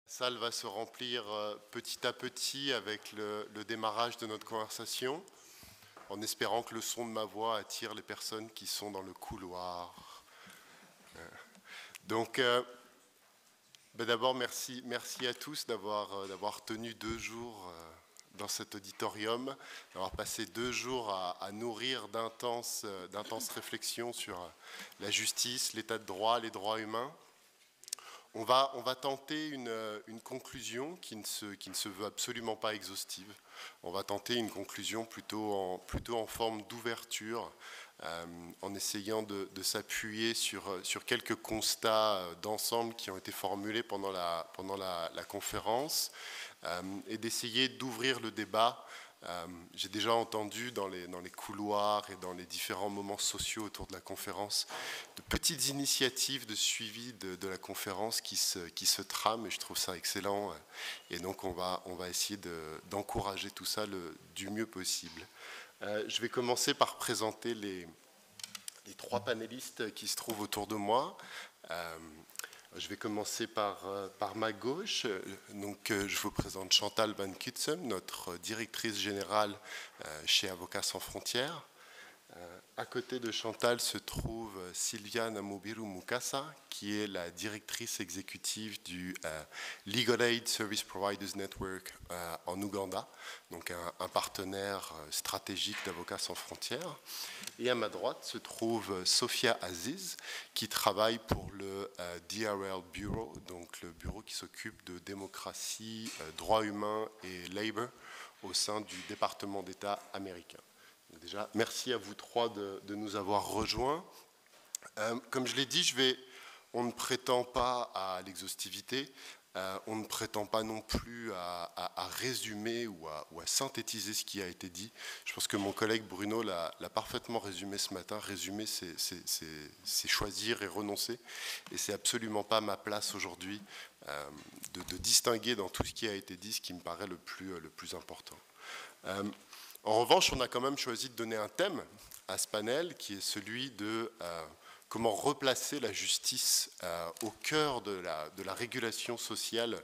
La salle va se remplir petit à petit avec le démarrage de notre conversation, en espérant que le son de ma voix attire les personnes qui sont dans le couloir. Donc, d'abord, merci à tous d'avoir tenu 2 jours dans cet auditorium, d'avoir passé 2 jours à nourrir d'intenses réflexions sur la justice, l'état de droit, les droits humains. On va tenter une conclusion qui ne se veut absolument pas exhaustive. On va tenter une conclusion plutôt en forme d'ouverture, en essayant de s'appuyer sur quelques constats d'ensemble qui ont été formulés pendant la conférence, et d'essayer d'ouvrir le débat. J'ai déjà entendu dans les couloirs et dans les différents moments sociaux autour de la conférence de petites initiatives de suivi de la conférence qui se trament, et je trouve ça excellent. Et donc on va essayer d'encourager tout ça du mieux possible. Je vais commencer par présenter les 3 panélistes qui se trouvent autour de moi. Je vais commencer par ma gauche. Donc, je vous présente Chantal Van Cutsem, notre directrice générale chez Avocats sans frontières. À côté de Chantal se trouve Sylvia Namubiru Mukasa, qui est la directrice exécutive du Legal Aid Service Providers Network en Ouganda, donc un partenaire stratégique d'Avocats sans frontières. Et à ma droite se trouve Sophia Aziz, qui travaille pour le DRL Bureau, donc le bureau qui s'occupe de démocratie, droits humains et labor au sein du département d'État américain. Donc déjà, merci à vous 3 de nous avoir rejoints. Comme je l'ai dit, on ne prétend pas à l'exhaustivité, on ne prétend pas non plus à résumer ou à synthétiser ce qui a été dit. Je pense que mon collègue Bruno l'a parfaitement résumé ce matin. Résumer, c'est choisir et renoncer. Et c'est absolument pas ma place aujourd'hui de distinguer dans tout ce qui a été dit ce qui me paraît le plus important. En revanche, on a quand même choisi de donner un thème à ce panel qui est celui de comment replacer la justice au cœur de la régulation sociale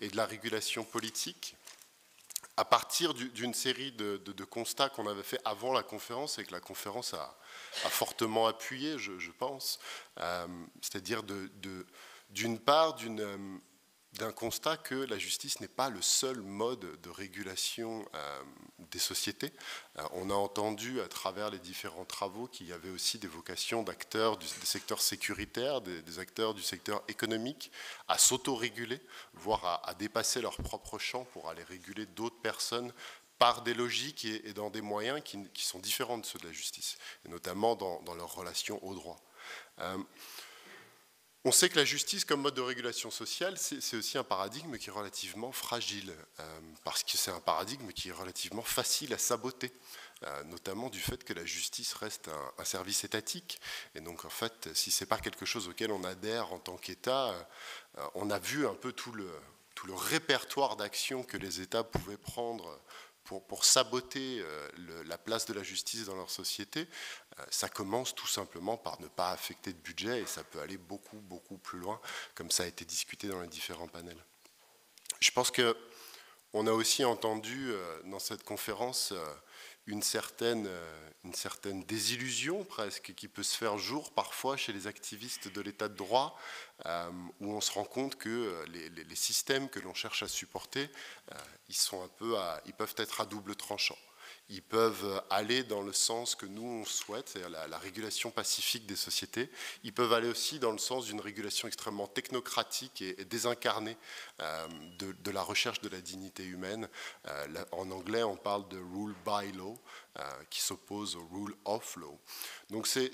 et de la régulation politique, à partir d'une série de constats qu'on avait fait avant la conférence et que la conférence a fortement appuyé, je pense, c'est-à-dire d'une part d'un constat que la justice n'est pas le seul mode de régulation des sociétés. On a entendu à travers les différents travaux qu'il y avait aussi des vocations d'acteurs du secteur sécuritaire, des acteurs du secteur économique à s'auto-réguler, voire à dépasser leur propre champ pour aller réguler d'autres personnes par des logiques et dans des moyens qui sont différents de ceux de la justice, et notamment dans leur relation au droit. On sait que la justice comme mode de régulation sociale, c'est aussi un paradigme qui est relativement fragile, parce que c'est un paradigme qui est relativement facile à saboter, notamment du fait que la justice reste un service étatique. Et donc, en fait, si ce n'est pas quelque chose auquel on adhère en tant qu'État, on a vu un peu tout le répertoire d'actions que les États pouvaient prendre pour saboter la place de la justice dans leur société. Ça commence tout simplement par ne pas affecter de budget, et ça peut aller beaucoup plus loin, comme ça a été discuté dans les différents panels. Je pense qu'on a aussi entendu dans cette conférence une certaine désillusion presque qui peut se faire jour parfois chez les activistes de l'état de droit, où on se rend compte que les systèmes que l'on cherche à supporter, ils peuvent être à double tranchant. Ils peuvent aller dans le sens que nous on souhaite, c'est-à-dire la régulation pacifique des sociétés. Ils peuvent aller aussi dans le sens d'une régulation extrêmement technocratique et désincarnée de la recherche de la dignité humaine. En anglais, on parle de rule by law, qui s'oppose au rule of law. Donc ce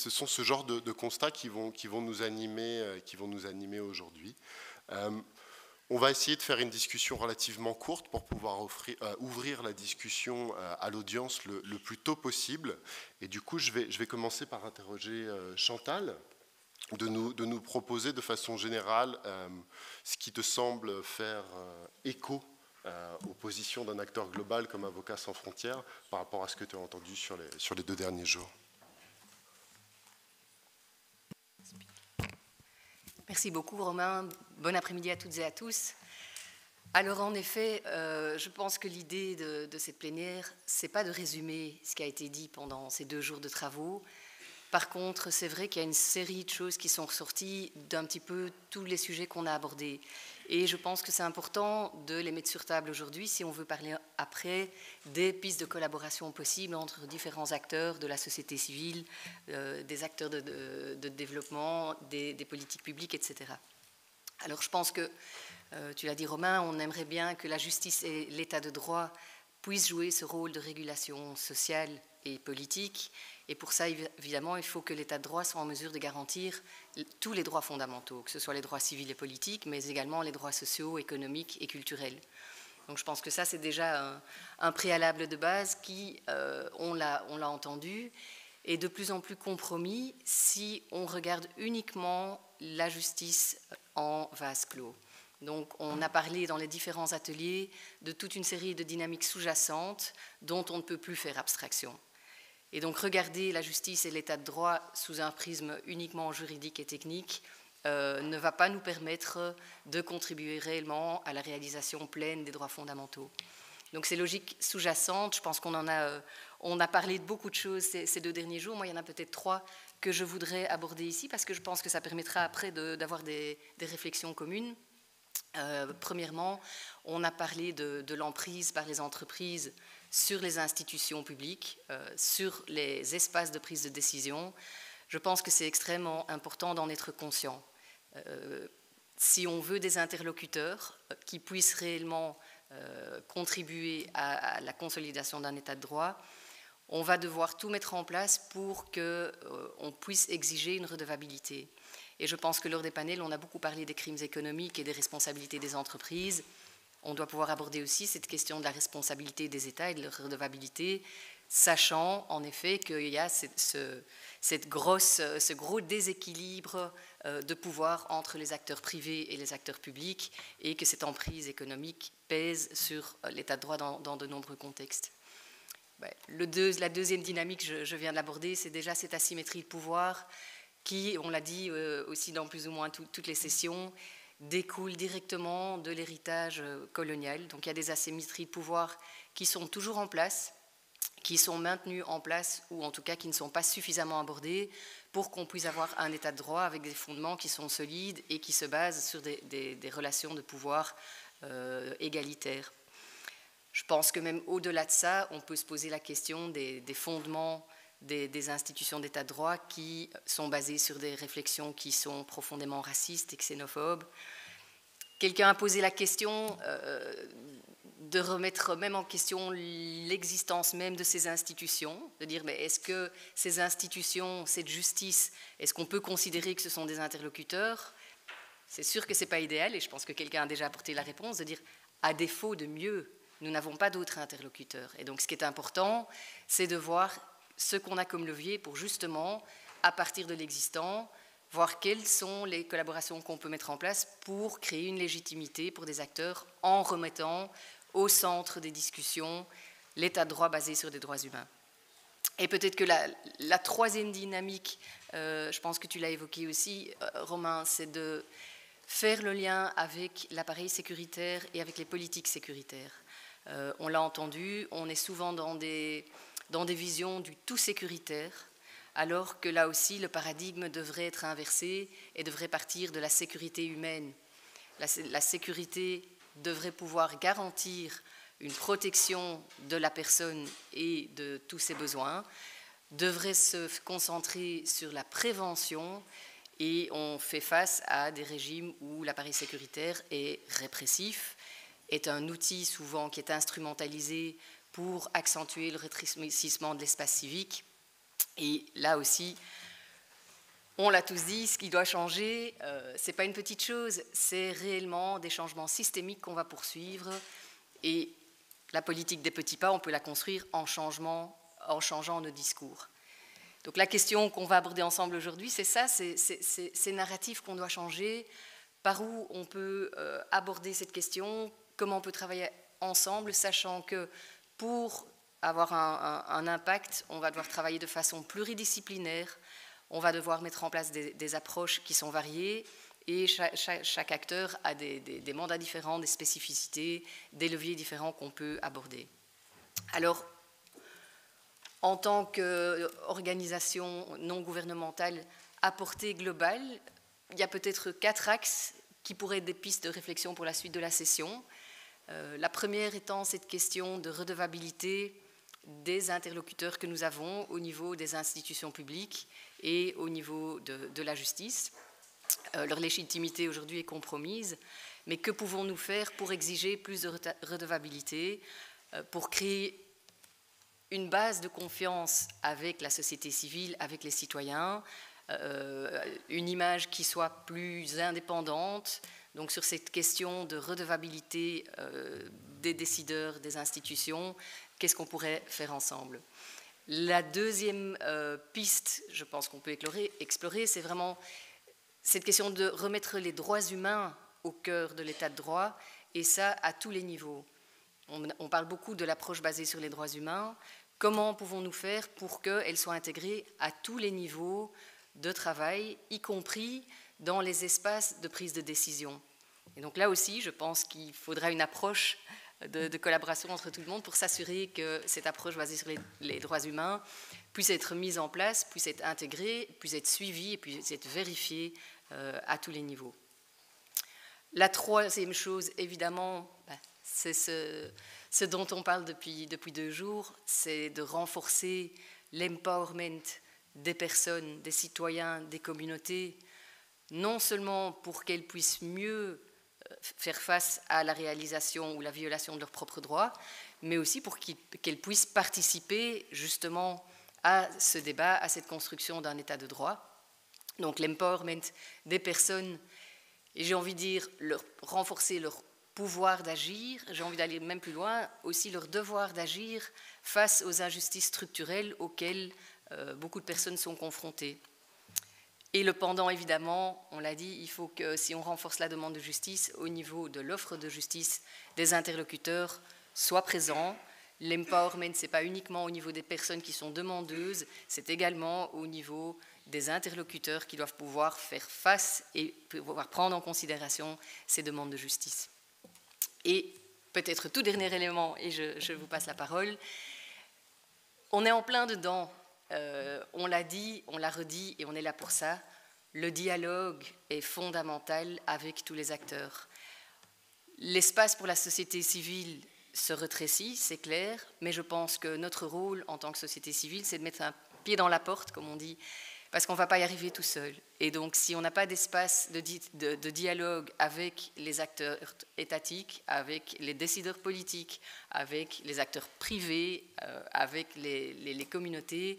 sont ce genre de constats qui vont nous animer aujourd'hui. On va essayer de faire une discussion relativement courte pour pouvoir ouvrir la discussion à l'audience le plus tôt possible. Et du coup, je vais commencer par interroger Chantal, de nous proposer de façon générale ce qui te semble faire écho aux positions d'un acteur global comme Avocats sans frontières par rapport à ce que tu as entendu sur les 2 derniers jours. Merci beaucoup Romain, bon après-midi à toutes et à tous. Alors en effet, je pense que l'idée de cette plénière, c'est pas de résumer ce qui a été dit pendant ces 2 jours de travaux. Par contre, c'est vrai qu'il y a une série de choses qui sont ressorties d'un petit peu tous les sujets qu'on a abordés. Et je pense que c'est important de les mettre sur table aujourd'hui si on veut parler après des pistes de collaboration possibles entre différents acteurs de la société civile, des acteurs de développement, des politiques publiques, etc. Alors je pense que, tu l'as dit Romain, on aimerait bien que la justice et l'état de droit puissent jouer ce rôle de régulation sociale et politique. Et pour ça, évidemment, il faut que l'état de droit soit en mesure de garantir tous les droits fondamentaux, que ce soit les droits civils et politiques, mais également les droits sociaux, économiques et culturels. Donc je pense que ça, c'est déjà un préalable de base qui, on l'a entendu, est de plus en plus compromis si on regarde uniquement la justice en vase clos. Donc on a parlé dans les différents ateliers de toute une série de dynamiques sous-jacentes dont on ne peut plus faire abstraction. Et donc regarder la justice et l'état de droit sous un prisme uniquement juridique et technique ne va pas nous permettre de contribuer réellement à la réalisation pleine des droits fondamentaux. Donc ces logiques sous-jacentes, je pense qu'on a parlé de beaucoup de choses ces 2 derniers jours. Moi, il y en a peut-être 3 que je voudrais aborder ici parce que je pense que ça permettra après d'avoir des réflexions communes. Premièrement, on a parlé de l'emprise par les entreprises sur les institutions publiques, sur les espaces de prise de décision. Je pense que c'est extrêmement important d'en être conscient. Si on veut des interlocuteurs qui puissent réellement contribuer à la consolidation d'un état de droit, on va devoir tout mettre en place pour qu'on puisse exiger une redevabilité. Et je pense que lors des panels, on a beaucoup parlé des crimes économiques et des responsabilités des entreprises. On doit pouvoir aborder aussi cette question de la responsabilité des États et de leur redevabilité, sachant en effet qu'il y a ce gros déséquilibre de pouvoir entre les acteurs privés et les acteurs publics et que cette emprise économique pèse sur l'état de droit dans de nombreux contextes. La deuxième dynamique, je viens de l'aborder, c'est déjà cette asymétrie de pouvoir qui, on l'a dit aussi dans plus ou moins toutes les sessions, découle directement de l'héritage colonial. Donc il y a des asymétries de pouvoir qui sont toujours en place, qui sont maintenues en place ou en tout cas qui ne sont pas suffisamment abordées pour qu'on puisse avoir un état de droit avec des fondements qui sont solides et qui se basent sur des relations de pouvoir égalitaires. Je pense que même au-delà de ça, on peut se poser la question des fondements des institutions d'état de droit qui sont basées sur des réflexions qui sont profondément racistes et xénophobes. Quelqu'un a posé la question de remettre même en question l'existence même de ces institutions, de dire mais est-ce que ces institutions, cette justice, est-ce qu'on peut considérer que ce sont des interlocuteurs? C'est sûr que ce n'est pas idéal et je pense que quelqu'un a déjà apporté la réponse, de dire à défaut de mieux, nous n'avons pas d'autres interlocuteurs. Et donc ce qui est important, c'est de voir ce qu'on a comme levier pour justement, à partir de l'existant, voir quelles sont les collaborations qu'on peut mettre en place pour créer une légitimité pour des acteurs en remettant au centre des discussions l'état de droit basé sur des droits humains. Et peut-être que la troisième dynamique, je pense que tu l'as évoqué aussi, Romain, c'est de faire le lien avec l'appareil sécuritaire et avec les politiques sécuritaires. On l'a entendu, on est souvent dans des visions du tout sécuritaire, alors que là aussi le paradigme devrait être inversé et devrait partir de la sécurité humaine. La sécurité devrait pouvoir garantir une protection de la personne et de tous ses besoins, devrait se concentrer sur la prévention et on fait face à des régimes où l'appareil sécuritaire est répressif, est un outil souvent qui est instrumentalisé pour accentuer le rétrécissement de l'espace civique. Et là aussi, on l'a tous dit, ce qui doit changer, ce n'est pas une petite chose, c'est réellement des changements systémiques qu'on va poursuivre. Et la politique des petits pas, on peut la construire en changeant nos discours. Donc la question qu'on va aborder ensemble aujourd'hui, c'est ça, c'est ces narratifs qu'on doit changer, par où on peut aborder cette question, comment on peut travailler ensemble, sachant que pour avoir un impact, on va devoir travailler de façon pluridisciplinaire, on va devoir mettre en place des approches qui sont variées et chaque acteur a des mandats différents, des spécificités, des leviers différents qu'on peut aborder. Alors, en tant qu'organisation non gouvernementale à portée globale, il y a peut-être 4 axes qui pourraient être des pistes de réflexion pour la suite de la session. La première étant cette question de redevabilité des interlocuteurs que nous avons au niveau des institutions publiques et au niveau de la justice. Leur légitimité aujourd'hui est compromise, mais que pouvons-nous faire pour exiger plus de redevabilité, pour créer une base de confiance avec la société civile, avec les citoyens, une image qui soit plus indépendante. Donc sur cette question de redevabilité des décideurs, des institutions, qu'est-ce qu'on pourrait faire ensemble? La deuxième piste, je pense qu'on peut explorer, c'est vraiment cette question de remettre les droits humains au cœur de l'état de droit, et ça à tous les niveaux. On parle beaucoup de l'approche basée sur les droits humains. Comment pouvons-nous faire pour qu'elle soit intégrée à tous les niveaux de travail, y compris dans les espaces de prise de décision? Et donc là aussi, je pense qu'il faudra une approche de collaboration entre tout le monde pour s'assurer que cette approche basée sur les droits humains puisse être mise en place, puisse être intégrée, puisse être suivie et puisse être vérifiée à tous les niveaux. La troisième chose, évidemment, c'est ce dont on parle depuis 2 jours, c'est de renforcer l'empowerment des personnes, des citoyens, des communautés, non seulement pour qu'elles puissent mieux faire face à la réalisation ou la violation de leurs propres droits, mais aussi pour qu'elles puissent participer justement à ce débat, à cette construction d'un état de droit. Donc l'empowerment des personnes, et j'ai envie de dire renforcer leur pouvoir d'agir, j'ai envie d'aller même plus loin, aussi leur devoir d'agir face aux injustices structurelles auxquelles beaucoup de personnes sont confrontées. Et le pendant, évidemment, on l'a dit, il faut que si on renforce la demande de justice, au niveau de l'offre de justice, des interlocuteurs soient présents. L'empowerment, ce n'est pas uniquement au niveau des personnes qui sont demandeuses, c'est également au niveau des interlocuteurs qui doivent pouvoir faire face et pouvoir prendre en considération ces demandes de justice. Et peut-être tout dernier élément, et je vous passe la parole, on est en plein dedans. On l'a dit, on l'a redit et on est là pour ça. Le dialogue est fondamental avec tous les acteurs. L'espace pour la société civile se rétrécit, c'est clair, mais je pense que notre rôle en tant que société civile, c'est de mettre un pied dans la porte, comme on dit, parce qu'on ne va pas y arriver tout seul. Et donc, si on n'a pas d'espace de dialogue avec les acteurs étatiques, avec les décideurs politiques, avec les acteurs privés, avec les communautés,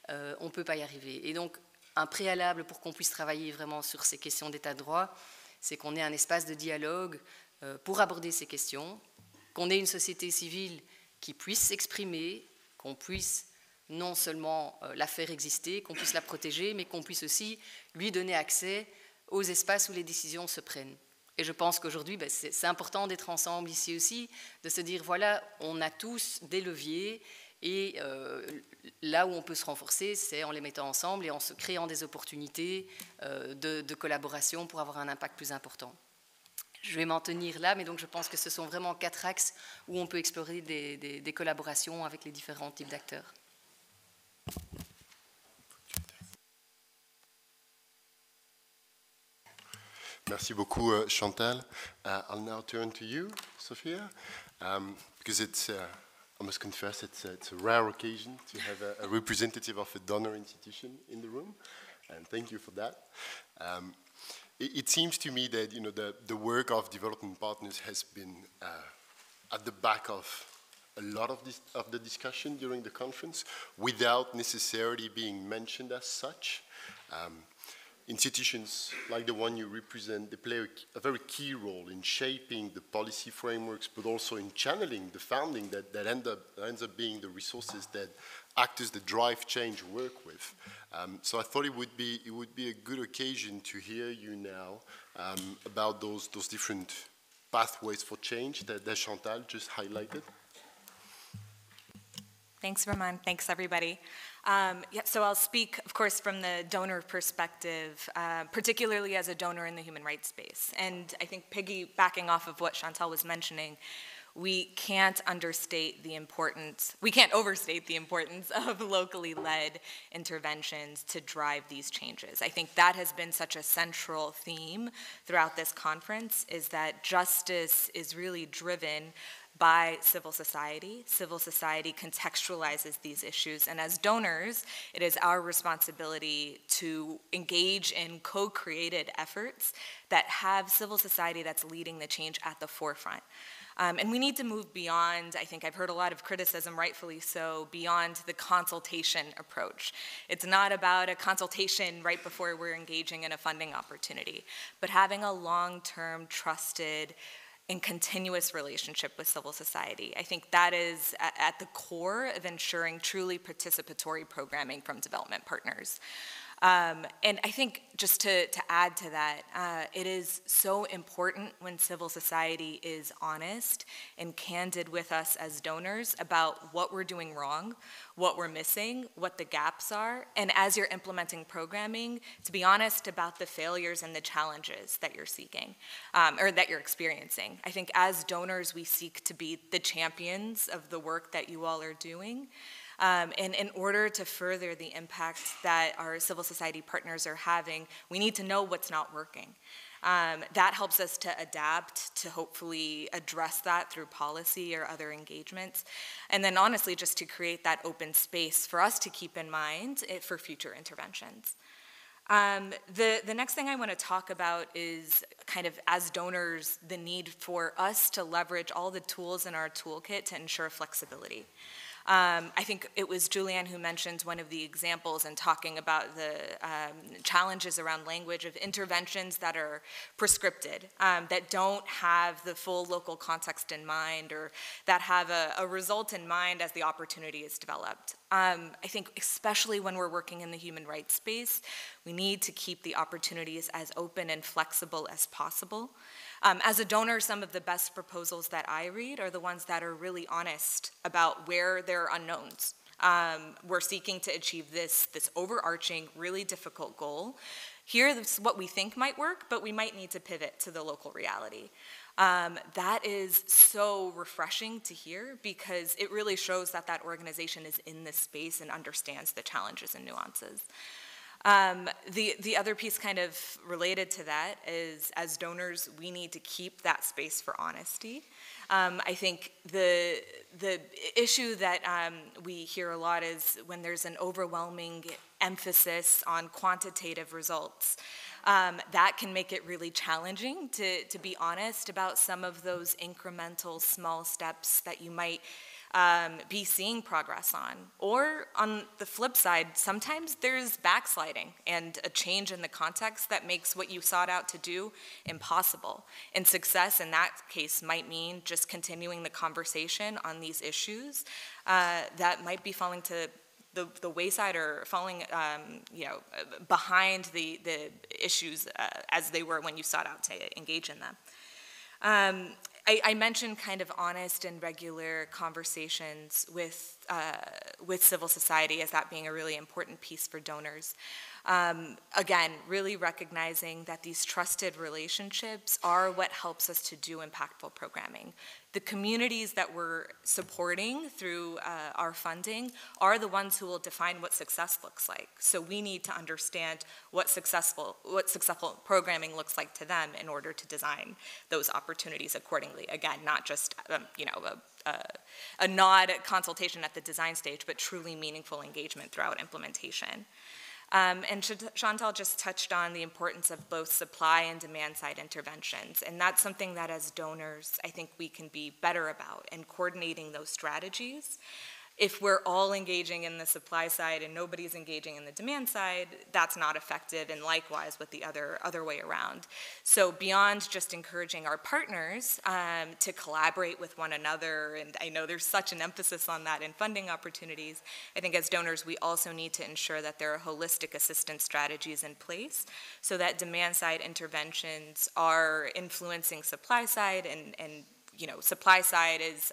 on ne peut pas y arriver. Et donc, un préalable pour qu'on puisse travailler vraiment sur ces questions d'état de droit, c'est qu'on ait un espace de dialogue pour aborder ces questions, qu'on ait une société civile qui puisse s'exprimer, qu'on puisse non seulement la faire exister, qu'on puisse la protéger, mais qu'on puisse aussi lui donner accès aux espaces où les décisions se prennent. Et je pense qu'aujourd'hui, c'est important d'être ensemble ici aussi, de se dire, voilà, on a tous des leviers, et là où on peut se renforcer, c'est en les mettant ensemble et en se créant des opportunités de collaboration pour avoir un impact plus important. Je vais m'en tenir là, mais donc je pense que ce sont vraiment 4 axes où on peut explorer des collaborations avec les différents types d'acteurs. Merci beaucoup, Chantal. I'll now turn to you, Sophia, because I must confess, it's a rare occasion to have a representative of a donor institution in the room, and thank you for that. It seems to me that the work of development partners has been at the back of a lot of the discussion during the conference, without necessarily being mentioned as such. Institutions like the one you represent, they play a very key role in shaping the policy frameworks, but also in channeling the funding that ends up being the resources that actors that drive change work with. So I thought it would be a good occasion to hear you now about those different pathways for change that Chantal just highlighted. Thanks, Roman. Thanks, everybody. So I'll speak, of course, from the donor perspective, particularly as a donor in the human rights space. And I think piggybacking off of what Chantal was mentioning, we can't overstate the importance of locally led interventions to drive these changes. I think that has been such a central theme throughout this conference, is that justice is really driven by civil society. Civil society contextualizes these issues, and as donors, it is our responsibility to engage in co-created efforts that have civil society that's leading the change at the forefront. And we need to move beyond, I think I've heard a lot of criticism, rightfully so, beyond the consultation approach. It's not about a consultation right before we're engaging in a funding opportunity, but having a long-term, trusted, and continuous relationship with civil society. I think that is at the core of ensuring truly participatory programming from development partners. And I think just to add to that, it is so important when civil society is honest and candid with us as donors about what we're doing wrong, what we're missing, what the gaps are, and as you're implementing programming, to be honest about the failures and the challenges that you're seeking, or that you're experiencing. I think as donors, we seek to be the champions of the work that you all are doing. And in order to further the impact that our civil society partners are having, we need to know what's not working. That helps us to adapt, to hopefully address that through policy or other engagements. And then honestly, just to create that open space for us to keep in mind for future interventions. The next thing I want to talk about is kind of, as donors, the need for us to leverage all the tools in our toolkit to ensure flexibility. I think it was Julianne who mentioned one of the examples in talking about the challenges around language of interventions that are prescripted, that don't have the full local context in mind, or that have a result in mind as the opportunity is developed. I think especially when we're working in the human rights space, we need to keep the opportunities as open and flexible as possible. As a donor, some of the best proposals that I read are the ones that are really honest about where there are unknowns. We're seeking to achieve this overarching, really difficult goal. Here, this is what we think might work, but we might need to pivot to the local reality. That is so refreshing to hear, because it really shows that that organization is in this space and understands the challenges and nuances. The other piece kind of related to that is, as donors, we need to keep that space for honesty. I think the issue that we hear a lot is when there's an overwhelming emphasis on quantitative results. That can make it really challenging to be honest about some of those incremental small steps that you might be seeing progress on. Or on the flip side, sometimes there's backsliding and a change in the context that makes what you sought out to do impossible. And success in that case might mean just continuing the conversation on these issues that might be falling to the wayside or falling behind the issues as they were when you sought out to engage in them. I mentioned kind of honest and regular conversations with civil society as that being a really important piece for donors. Again, really recognizing that these trusted relationships are what helps us to do impactful programming. The communities that we're supporting through our funding are the ones who will define what success looks like. So we need to understand what successful programming looks like to them in order to design those opportunities accordingly. Again, not just a nod consultation at the design stage, but truly meaningful engagement throughout implementation. And Chantal just touched on the importance of both supply and demand side interventions. And that's something that as donors, I think we can be better about in coordinating those strategies. If we're all engaging in the supply side and nobody's engaging in the demand side, that's not effective, and likewise with the other way around. So beyond just encouraging our partners to collaborate with one another, and I know there's such an emphasis on that in funding opportunities, I think as donors we also need to ensure that there are holistic assistance strategies in place so that demand side interventions are influencing supply side and supply side is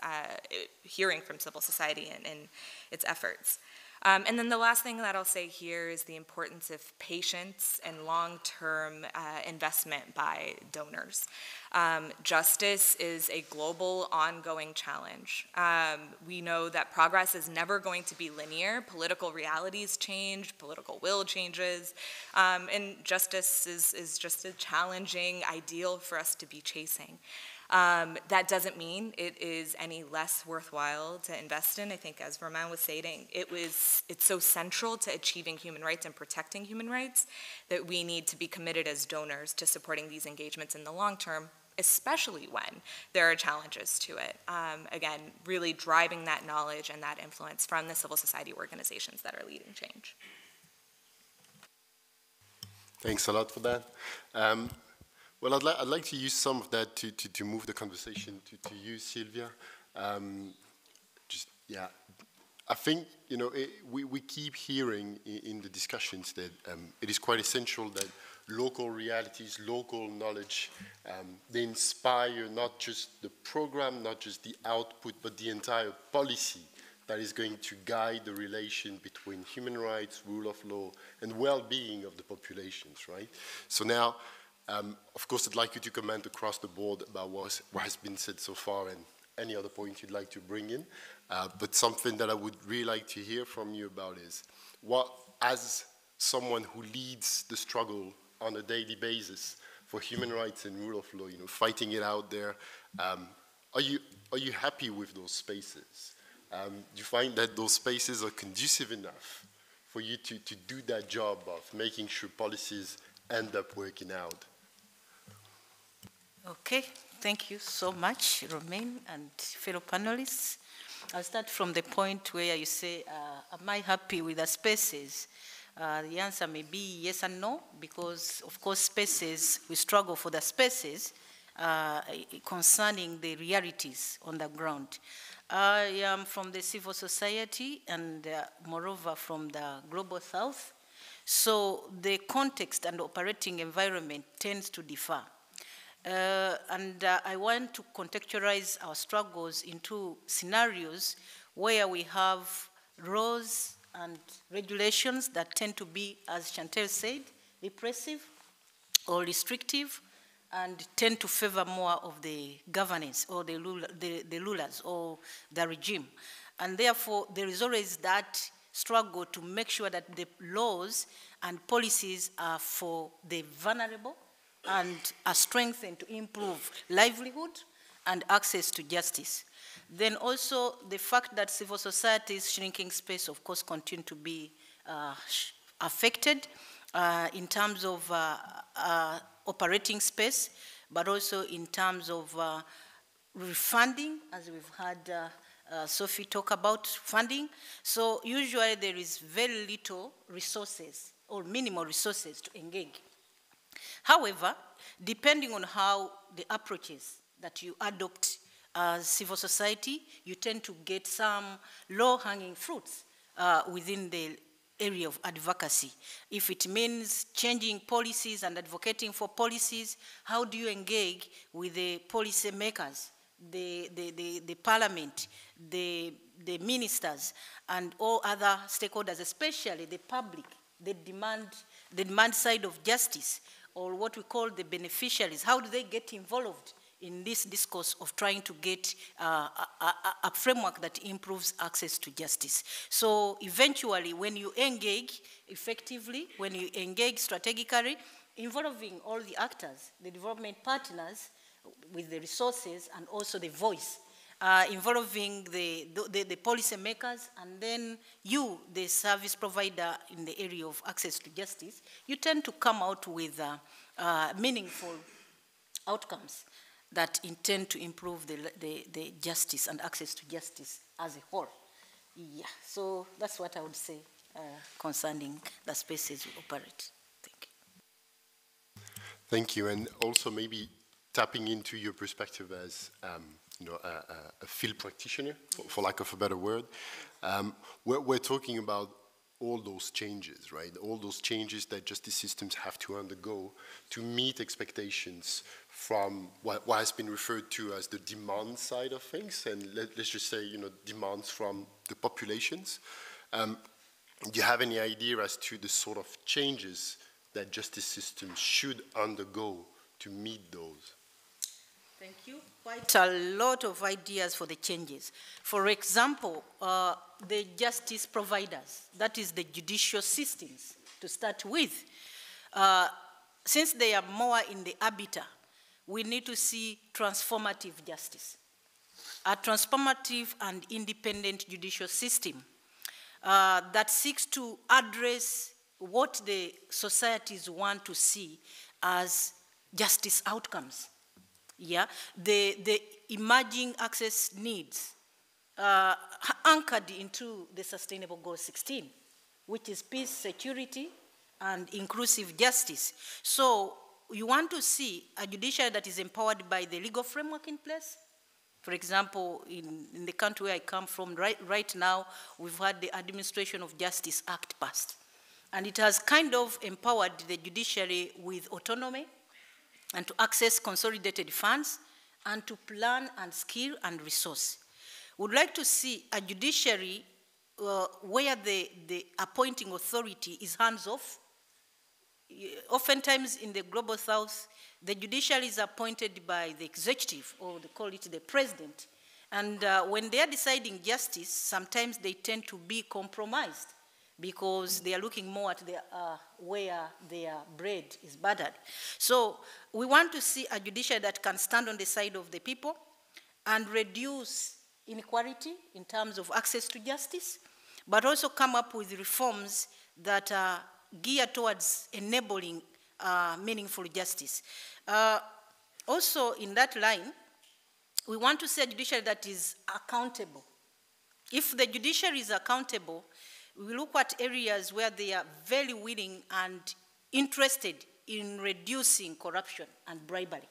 hearing from civil society and its efforts. And then the last thing that I'll say here is the importance of patience and long-term investment by donors. Justice is a global, ongoing challenge. We know that progress is never going to be linear. Political realities change, political will changes, and justice is just a challenging ideal for us to be chasing. That doesn't mean it is any less worthwhile to invest in. I think, as Romain was saying, it's so central to achieving human rights and protecting human rights that we need to be committed as donors to supporting these engagements in the long term, especially when there are challenges to it. Again, really driving that knowledge and that influence from the civil society organizations that are leading change. Thanks a lot for that. Well, I'd like to use some of that to move the conversation to you, Sylvia. I think, we keep hearing in the discussions that it is quite essential that local realities, local knowledge, they inspire not just the program, not just the output, but the entire policy that is going to guide the relation between human rights, rule of law, and well-being of the populations, right? So now, of course, I'd like you to comment across the board about what has been said so far and any other point you'd like to bring in. But something that I would really like to hear from you about is, what, as someone who leads the struggle on a daily basis for human rights and rule of law, fighting it out there, are you happy with those spaces? Do you find that those spaces are conducive enough for you to do that job of making sure policies end up working out? Okay, thank you so much, Romain and fellow panelists. I'll start from the point where you say, am I happy with the spaces? The answer may be yes and no, because of course spaces, we struggle for the spaces concerning the realities on the ground. I am from the civil society and moreover from the global south. So the context and operating environment tends to differ. I want to contextualize our struggles into scenarios where we have laws and regulations that tend to be, as Chantal said, repressive or restrictive, and tend to favor more of the governance or the rulers or the regime. And therefore, there is always that struggle to make sure that the laws and policies are for the vulnerable and are strengthened to improve livelihood and access to justice. Then also the fact that civil society's shrinking space, of course, continue to be affected in terms of operating space, but also in terms of refunding, as we've had Sophie talk about funding. So usually there is very little resources or minimal resources to engage. However, depending on how the approaches that you adopt as civil society, you tend to get some low-hanging fruits within the area of advocacy. If it means changing policies and advocating for policies, how do you engage with the policy makers, the parliament, the ministers, and all other stakeholders, especially the public, the demand side of justice, or what we call the beneficiaries? How do they get involved in this discourse of trying to get a framework that improves access to justice? So eventually, when you engage effectively, when you engage strategically, involving all the actors, the development partners with the resources and also the voice, involving the policy makers, and then you, the service provider in the area of access to justice, you tend to come out with meaningful outcomes that intend to improve the justice and access to justice as a whole. Yeah, so that's what I would say concerning the spaces we operate. Thank you. Thank you, and also maybe tapping into your perspective as a field practitioner, for lack of a better word. We're talking about all those changes, right? All those changes that justice systems have to undergo to meet expectations from what has been referred to as the demand side of things, and let's just say, demands from the populations. Do you have any idea as to the sort of changes that justice systems should undergo to meet those? Thank you. Quite a lot of ideas for the changes. For example, the justice providers, that is the judicial systems to start with. Since they are more in the arbiter, we need to see transformative justice. A transformative and independent judicial system that seeks to address what the societies want to see as justice outcomes. Yeah, the emerging access needs anchored into the Sustainable Goal 16, which is peace, security, and inclusive justice. So you want to see a judiciary that is empowered by the legal framework in place. For example, in the country where I come from, right now, we've had the Administration of Justice Act passed. And it has kind of empowered the judiciary with autonomy and to access consolidated funds, and to plan and skill and resource. We'd like to see a judiciary where the appointing authority is hands-off. Oftentimes in the Global South, the judiciary is appointed by the executive, or they call it the president. And when they are deciding justice, sometimes they tend to be compromised, because they are looking more at where their bread is buttered. So we want to see a judiciary that can stand on the side of the people and reduce inequality in terms of access to justice, but also come up with reforms that are geared towards enabling meaningful justice. Also in that line, we want to see a judiciary that is accountable. If the judiciary is accountable, we look at areas where they are very willing and interested in reducing corruption and bribery,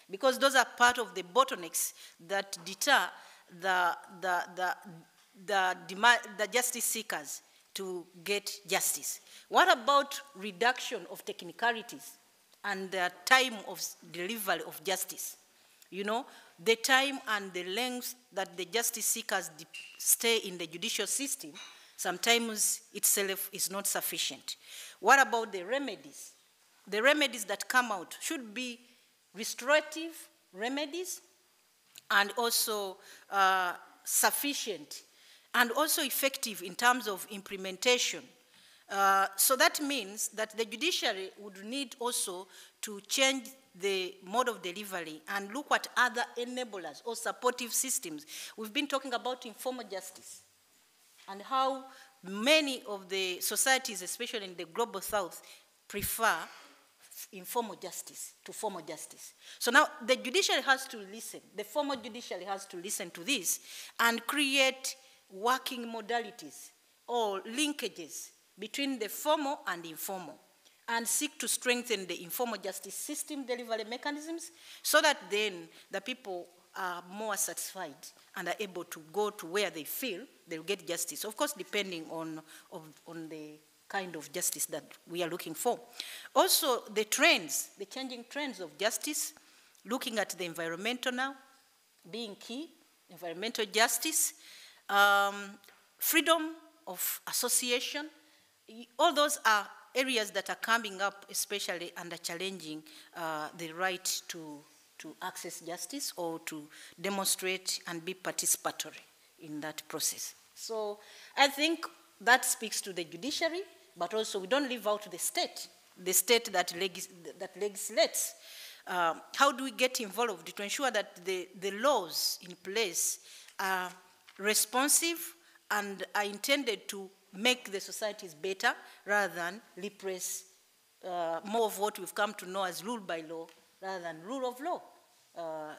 because those are part of the bottlenecks that deter the justice seekers to get justice. What about reduction of technicalities and the time of delivery of justice? The time and the length that the justice seekers stay in the judicial system sometimes itself is not sufficient. What about the remedies? The remedies that come out should be restorative remedies, and also sufficient and also effective in terms of implementation. So that means that the judiciary would need also to change the mode of delivery and look at other enablers or supportive systems. We've been talking about informal justice and how many of the societies, especially in the Global South, prefer informal justice to formal justice. So now the judiciary has to listen, the formal judiciary has to listen to this and create working modalities or linkages between the formal and informal, and seek to strengthen the informal justice system delivery mechanisms, so that then the people are more satisfied and are able to go to where they feel they'll get justice. Of course, depending on the kind of justice that we are looking for. Also, the trends, the changing trends of justice, looking at the environmental now, being key, environmental justice, freedom of association, all those are areas that are coming up, especially under challenging the right to access justice or to demonstrate and be participatory in that process. So I think that speaks to the judiciary, but also we don't leave out the state that legislates. How do we get involved to ensure that the laws in place are responsive and are intended to make the societies better rather than repress more of what we've come to know as rule by law rather than rule of law.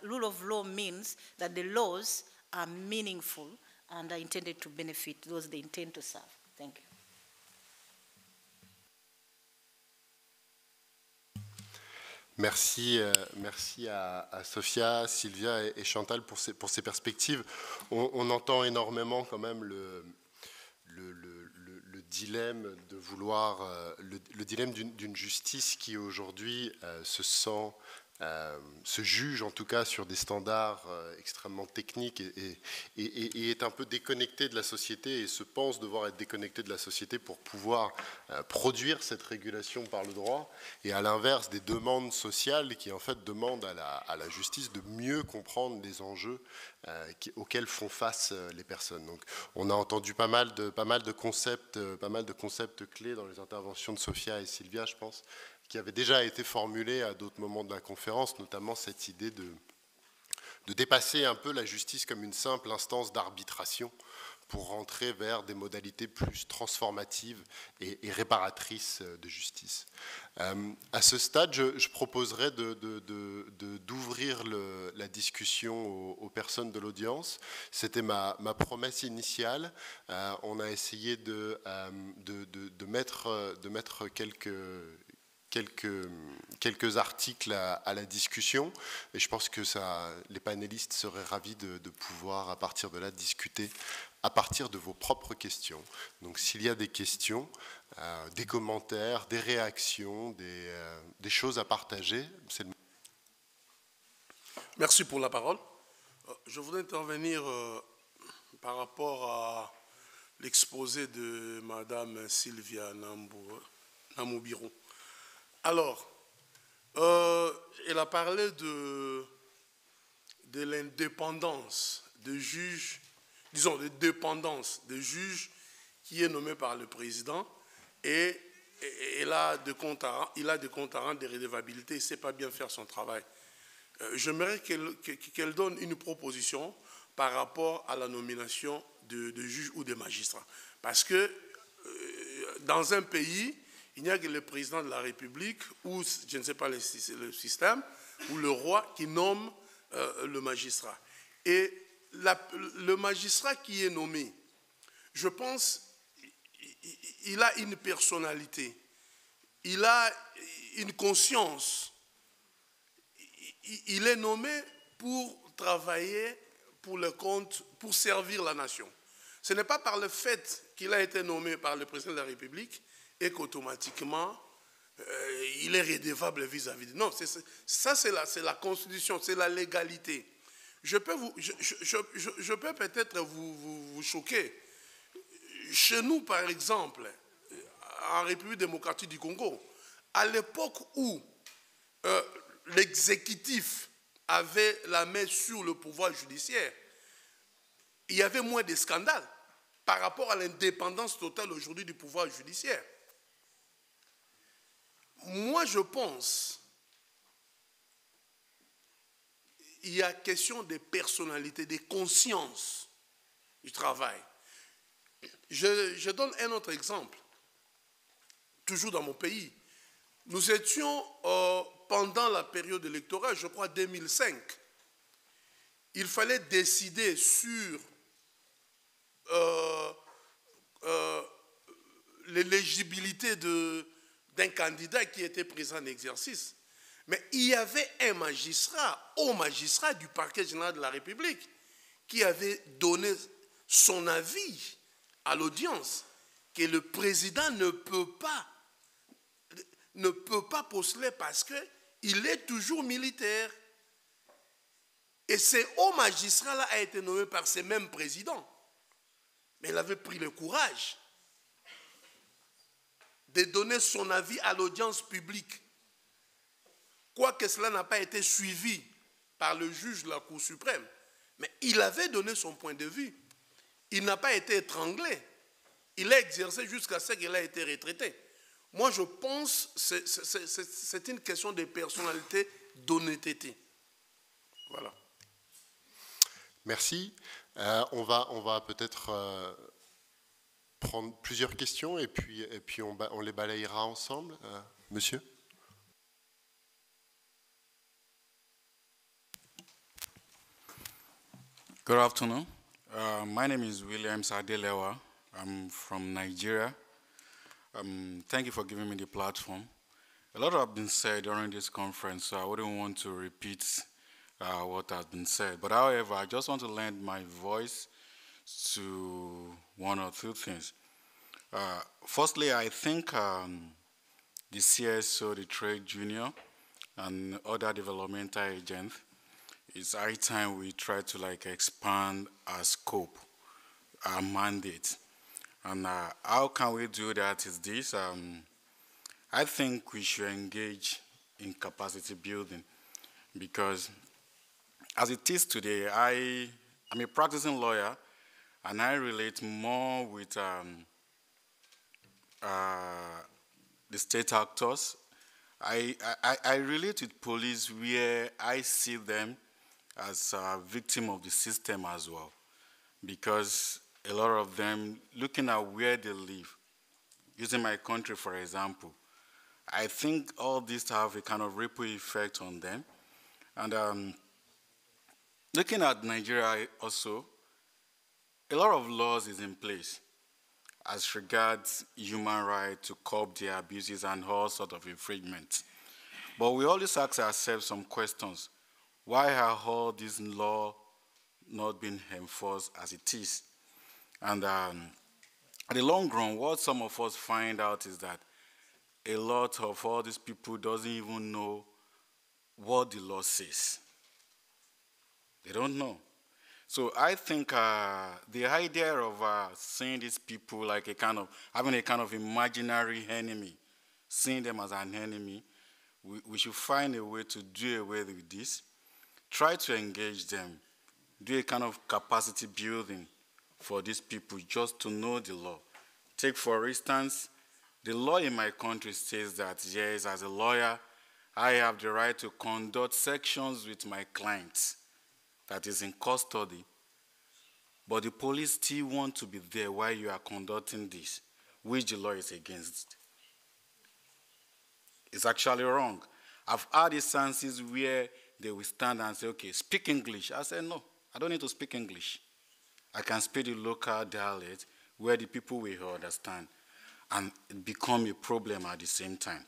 Rule of law means that the laws are meaningful and are intended to benefit those they intend to serve. Thank you. Merci, merci à Sophia, Sylvia et Chantal pour ces perspectives. On entend énormément quand même le dilemme de vouloir, le dilemme d'une justice qui aujourd'hui se juge en tout cas sur des standards extrêmement techniques et est un peu déconnecté de la société et se pense devoir être déconnecté de la société pour pouvoir produire cette régulation par le droit, et à l'inverse des demandes sociales qui en fait demandent à la justice de mieux comprendre les enjeux auxquels font face les personnes. Donc on a entendu pas mal de concepts clés dans les interventions de Sophia et Sylvia, je pense, qui avait déjà été formulé à d'autres moments de la conférence, notamment cette idée de dépasser un peu la justice comme une simple instance d'arbitration pour rentrer vers des modalités plus transformatives et réparatrices de justice. À ce stade, je proposerais d'ouvrir la discussion aux personnes de l'audience. C'était ma promesse initiale. On a essayé de mettre quelques articles à la discussion, et je pense que les panélistes seraient ravis de pouvoir, à partir de là, discuter à partir de vos propres questions. Donc s'il y a des questions, des commentaires, des réactions, des choses à partager, c'est le moment. Merci pour la parole. Je voudrais intervenir par rapport à l'exposé de Madame Sylvia Namoubiron. Alors, elle a parlé de l'indépendance des juges, disons, de dépendance des juges qui est nommé par le président, et il a des comptes à rendre, des redevabilités, il ne sait pas bien faire son travail. J'aimerais qu'elle donne une proposition par rapport à la nomination de juges ou de magistrats. Parce que dans un pays, il n'y a que le président de la République, ou je ne sais pas le système, ou le roi qui nomme le magistrat. Et le magistrat qui est nommé, je pense, il a une personnalité, il a une conscience. Il est nommé pour travailler pour le compte, pour servir la nation. Ce n'est pas par le fait qu'il a été nommé par le président de la République et qu'automatiquement, il est redevable vis-à-vis. Non, ça c'est la Constitution, c'est la légalité. Je peux peut-être vous choquer. Chez nous, par exemple, en République démocratique du Congo, à l'époque où l'exécutif avait la main sur le pouvoir judiciaire, il y avait moins de scandales par rapport à l'indépendance totale aujourd'hui du pouvoir judiciaire. Moi, je pense qu'il y a question de personnalité, de conscience du travail. Je donne un autre exemple, toujours dans mon pays. Nous étions pendant la période électorale, je crois 2005, il fallait décider sur l'éligibilité d'un candidat qui était présent en exercice. Mais il y avait un magistrat, haut magistrat du parquet général de la République, qui avait donné son avis à l'audience que le président ne peut pas postuler parce qu'il est toujours militaire. Et ce haut magistrat-là a été nommé par ce même président. Mais il avait pris le courage de donner son avis à l'audience publique. Quoique cela n'a pas été suivi par le juge de la Cour suprême, mais il avait donné son point de vue. Il n'a pas été étranglé. Il a exercé jusqu'à ce qu'il ait été retraité. Moi, je pense que c'est une question de personnalité, d'honnêteté. Voilà. Merci. On va peut-être prendre plusieurs questions et puis on les balayera ensemble. Monsieur ? Good afternoon. My name is William Sadelewa. I'm from Nigeria. Thank you for giving me the platform. A lot has been said during this conference, so I wouldn't want to repeat what has been said. But however, I just want to lend my voice to one or two things. Firstly, I think the CSO, the trade union, and other developmental agents, it's high time we try to expand our scope, our mandate. And how can we do that is this. I think we should engage in capacity building because as it is today, I'm a practicing lawyer and I relate more with the state actors. I relate with police where I see them as a victim of the system as well, because a lot of them, looking at where they live, using my country for example, I think all this have a kind of ripple effect on them. And looking at Nigeria also, a lot of laws is in place as regards human rights to curb their abuses and all sort of infringements. But we always ask ourselves some questions. Why are all these laws not being enforced as it is? And at the long run, what some of us find out is that a lot of all these people doesn't even know what the law says. They don't know. So I think the idea of seeing these people like having a kind of imaginary enemy, seeing them as an enemy, we should find a way to do away with this, try to engage them, do a kind of capacity building for these people just to know the law. Take for instance, the law in my country says that yes, as a lawyer, I have the right to conduct sections with my clients that is in custody, but the police still want to be there while you are conducting this, which the law is against. It's actually wrong. I've had instances where they will stand and say, okay, speak English. I said, no, I don't need to speak English. I can speak the local dialect where the people will understand, and it become a problem at the same time.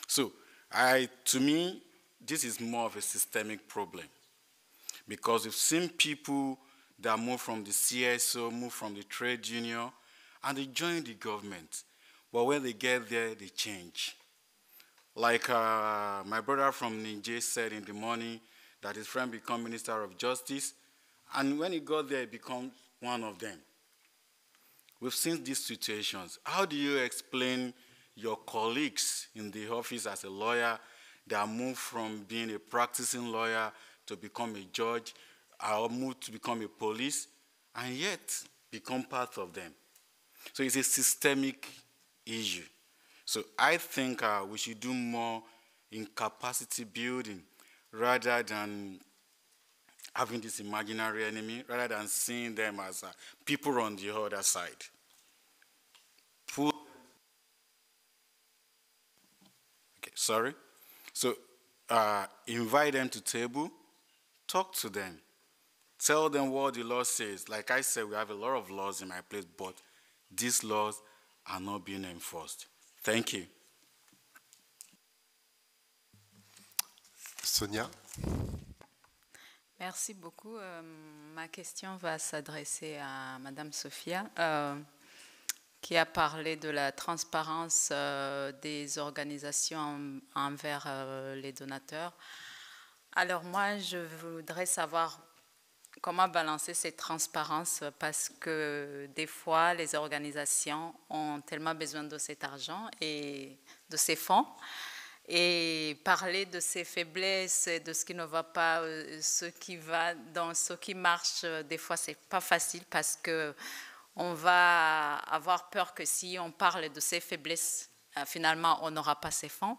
So, to me, this is more of a systemic problem, because we've seen people that move from the CSO, move from the trade union, and they join the government. But when they get there, they change. Like my brother from Niger said in the morning that his friend became Minister of Justice, and when he got there, he became one of them. We've seen these situations. How do you explain your colleagues in the office as a lawyer that move from being a practicing lawyer to become a judge, or move to become a police, and yet become part of them? So it's a systemic issue. So I think we should do more in capacity building rather than having this imaginary enemy, rather than seeing them as people on the other side. Sorry. So invite them to table, talk to them, tell them what the law says. Like I said, we have a lot of laws in my place, but these laws are not being enforced. Thank you. Sonia. Merci beaucoup. Ma question va s'adresser à Madame Sophia, qui a parlé de la transparence des organisations envers les donateurs. Alors moi, je voudrais savoir comment balancer cette transparence, parce que des fois, les organisations ont tellement besoin de cet argent et de ces fonds. Et parler de ses faiblesses, de ce qui ne va pas, ce qui va dans ce qui marche, des fois, c'est pas facile, parce que on va avoir peur que si on parle de ses faiblesses, finalement, on n'aura pas ces fonds.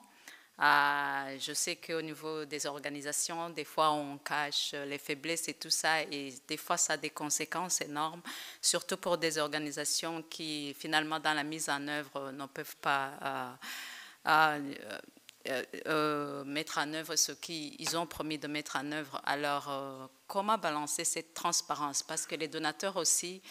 Je sais qu'au niveau des organisations, des fois, on cache les faiblesses et tout ça, et des fois, ça a des conséquences énormes, surtout pour des organisations qui, finalement, dans la mise en œuvre, ne peuvent pas mettre en œuvre ce qu'ils ont promis de mettre en œuvre. Alors, comment balancer cette transparence? Parce que les donateurs aussi,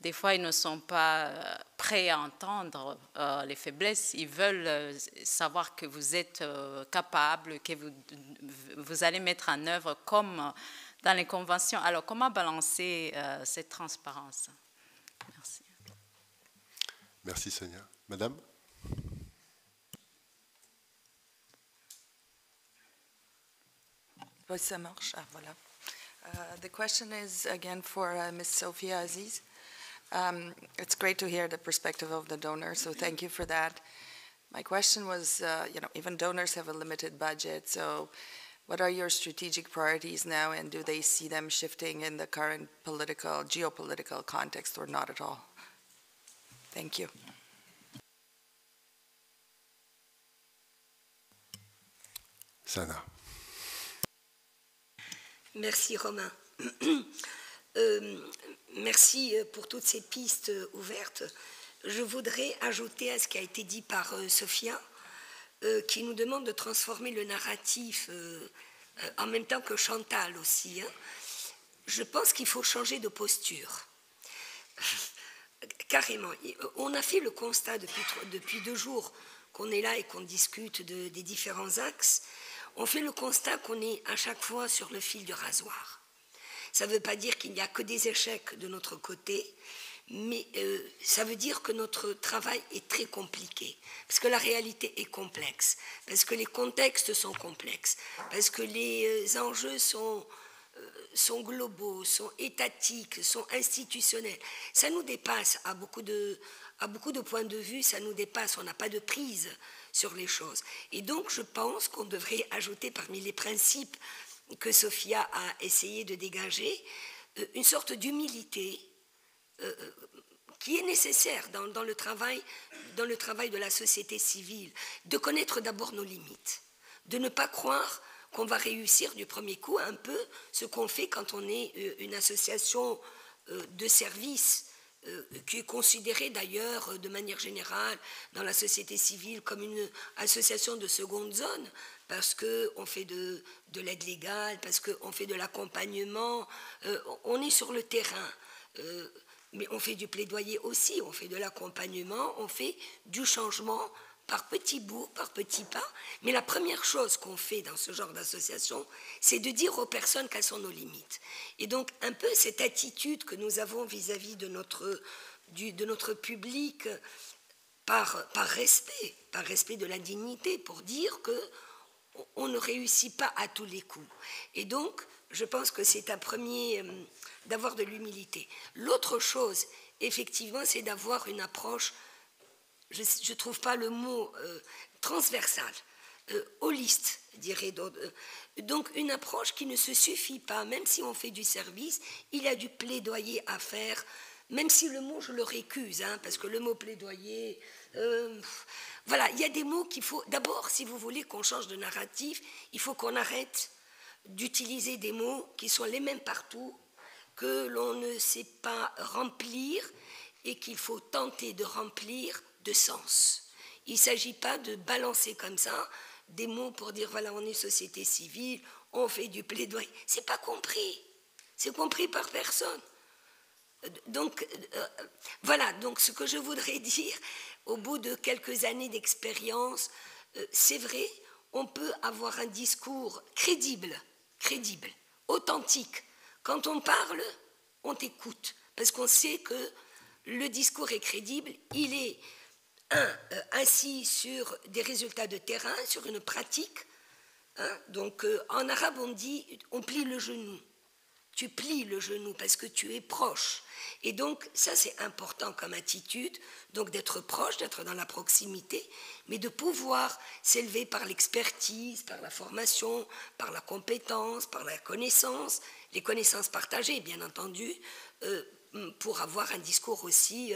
des fois, ils ne sont pas prêts à entendre les faiblesses. Ils veulent savoir que vous êtes capable, que vous allez mettre en œuvre comme dans les conventions. Alors, comment balancer cette transparence? Merci. Merci Sonia. Madame? Ça marche. Ah, voilà. The question is again for Ms. Sophia Aziz. It's great to hear the perspective of the donor, so thank you for that. My question was, even donors have a limited budget, so what are your strategic priorities now, and do they see them shifting in the current geopolitical context, or not at all? Thank you. Sana. Merci Romain. Merci pour toutes ces pistes ouvertes. Je voudrais ajouter à ce qui a été dit par Sophia, qui nous demande de transformer le narratif en même temps que Chantal aussi. Hein. Je pense qu'il faut changer de posture. Carrément. On a fait le constat depuis 2 jours qu'on est là et qu'on discute des différents axes. On fait le constat qu'on est à chaque fois sur le fil du rasoir. Ça ne veut pas dire qu'il n'y a que des échecs de notre côté, mais ça veut dire que notre travail est très compliqué, parce que la réalité est complexe, parce que les contextes sont complexes, parce que les enjeux sont globaux, sont étatiques, sont institutionnels. Ça nous dépasse à beaucoup de points de vue, ça nous dépasse, on n'a pas de prise sur les choses. Et donc, je pense qu'on devrait ajouter parmi les principes que Sophia a essayé de dégager une sorte d'humilité qui est nécessaire dans le travail de la société civile, de connaître d'abord nos limites, de ne pas croire qu'on va réussir du premier coup un peu ce qu'on fait quand on est une association de services qui est considérée d'ailleurs de manière générale dans la société civile comme une association de seconde zone, parce qu'on fait de l'aide légale, parce qu'on fait de l'accompagnement, on est sur le terrain, mais on fait du plaidoyer aussi, on fait de l'accompagnement, on fait du changement par petits bouts, par petits pas. Mais la première chose qu'on fait dans ce genre d'association, c'est de dire aux personnes quelles sont nos limites. Et donc, un peu cette attitude que nous avons vis-à-vis de notre public, par respect de la dignité, pour dire qu'on ne réussit pas à tous les coups. Et donc, je pense que c'est un premier, d'avoir de l'humilité. L'autre chose, effectivement, c'est d'avoir une approche, je ne trouve pas le mot, transversale, holiste, dirais d'autres. Donc une approche qui ne se suffit pas, même si on fait du service, il y a du plaidoyer à faire, même si le mot je le récuse, hein, parce que le mot plaidoyer, voilà, il y a des mots qu'il faut, d'abord si vous voulez qu'on change de narratif, il faut qu'on arrête d'utiliser des mots qui sont les mêmes partout, que l'on ne sait pas remplir et qu'il faut tenter de remplir de sens. Il ne s'agit pas de balancer comme ça des mots pour dire voilà, on est société civile, on fait du plaidoyer. C'est pas compris. C'est compris par personne. Donc, voilà, donc ce que je voudrais dire, au bout de quelques années d'expérience, c'est vrai, on peut avoir un discours crédible, authentique. Quand on parle, on t'écoute, parce qu'on sait que le discours est crédible, il est assis sur des résultats de terrain, sur une pratique. Hein, donc en arabe on dit on plie le genou. Tu plies le genou parce que tu es proche. Et donc ça c'est important comme attitude, donc d'être proche, d'être dans la proximité, mais de pouvoir s'élever par l'expertise, par la formation, par la compétence, par la connaissance, les connaissances partagées bien entendu, pour avoir un discours aussi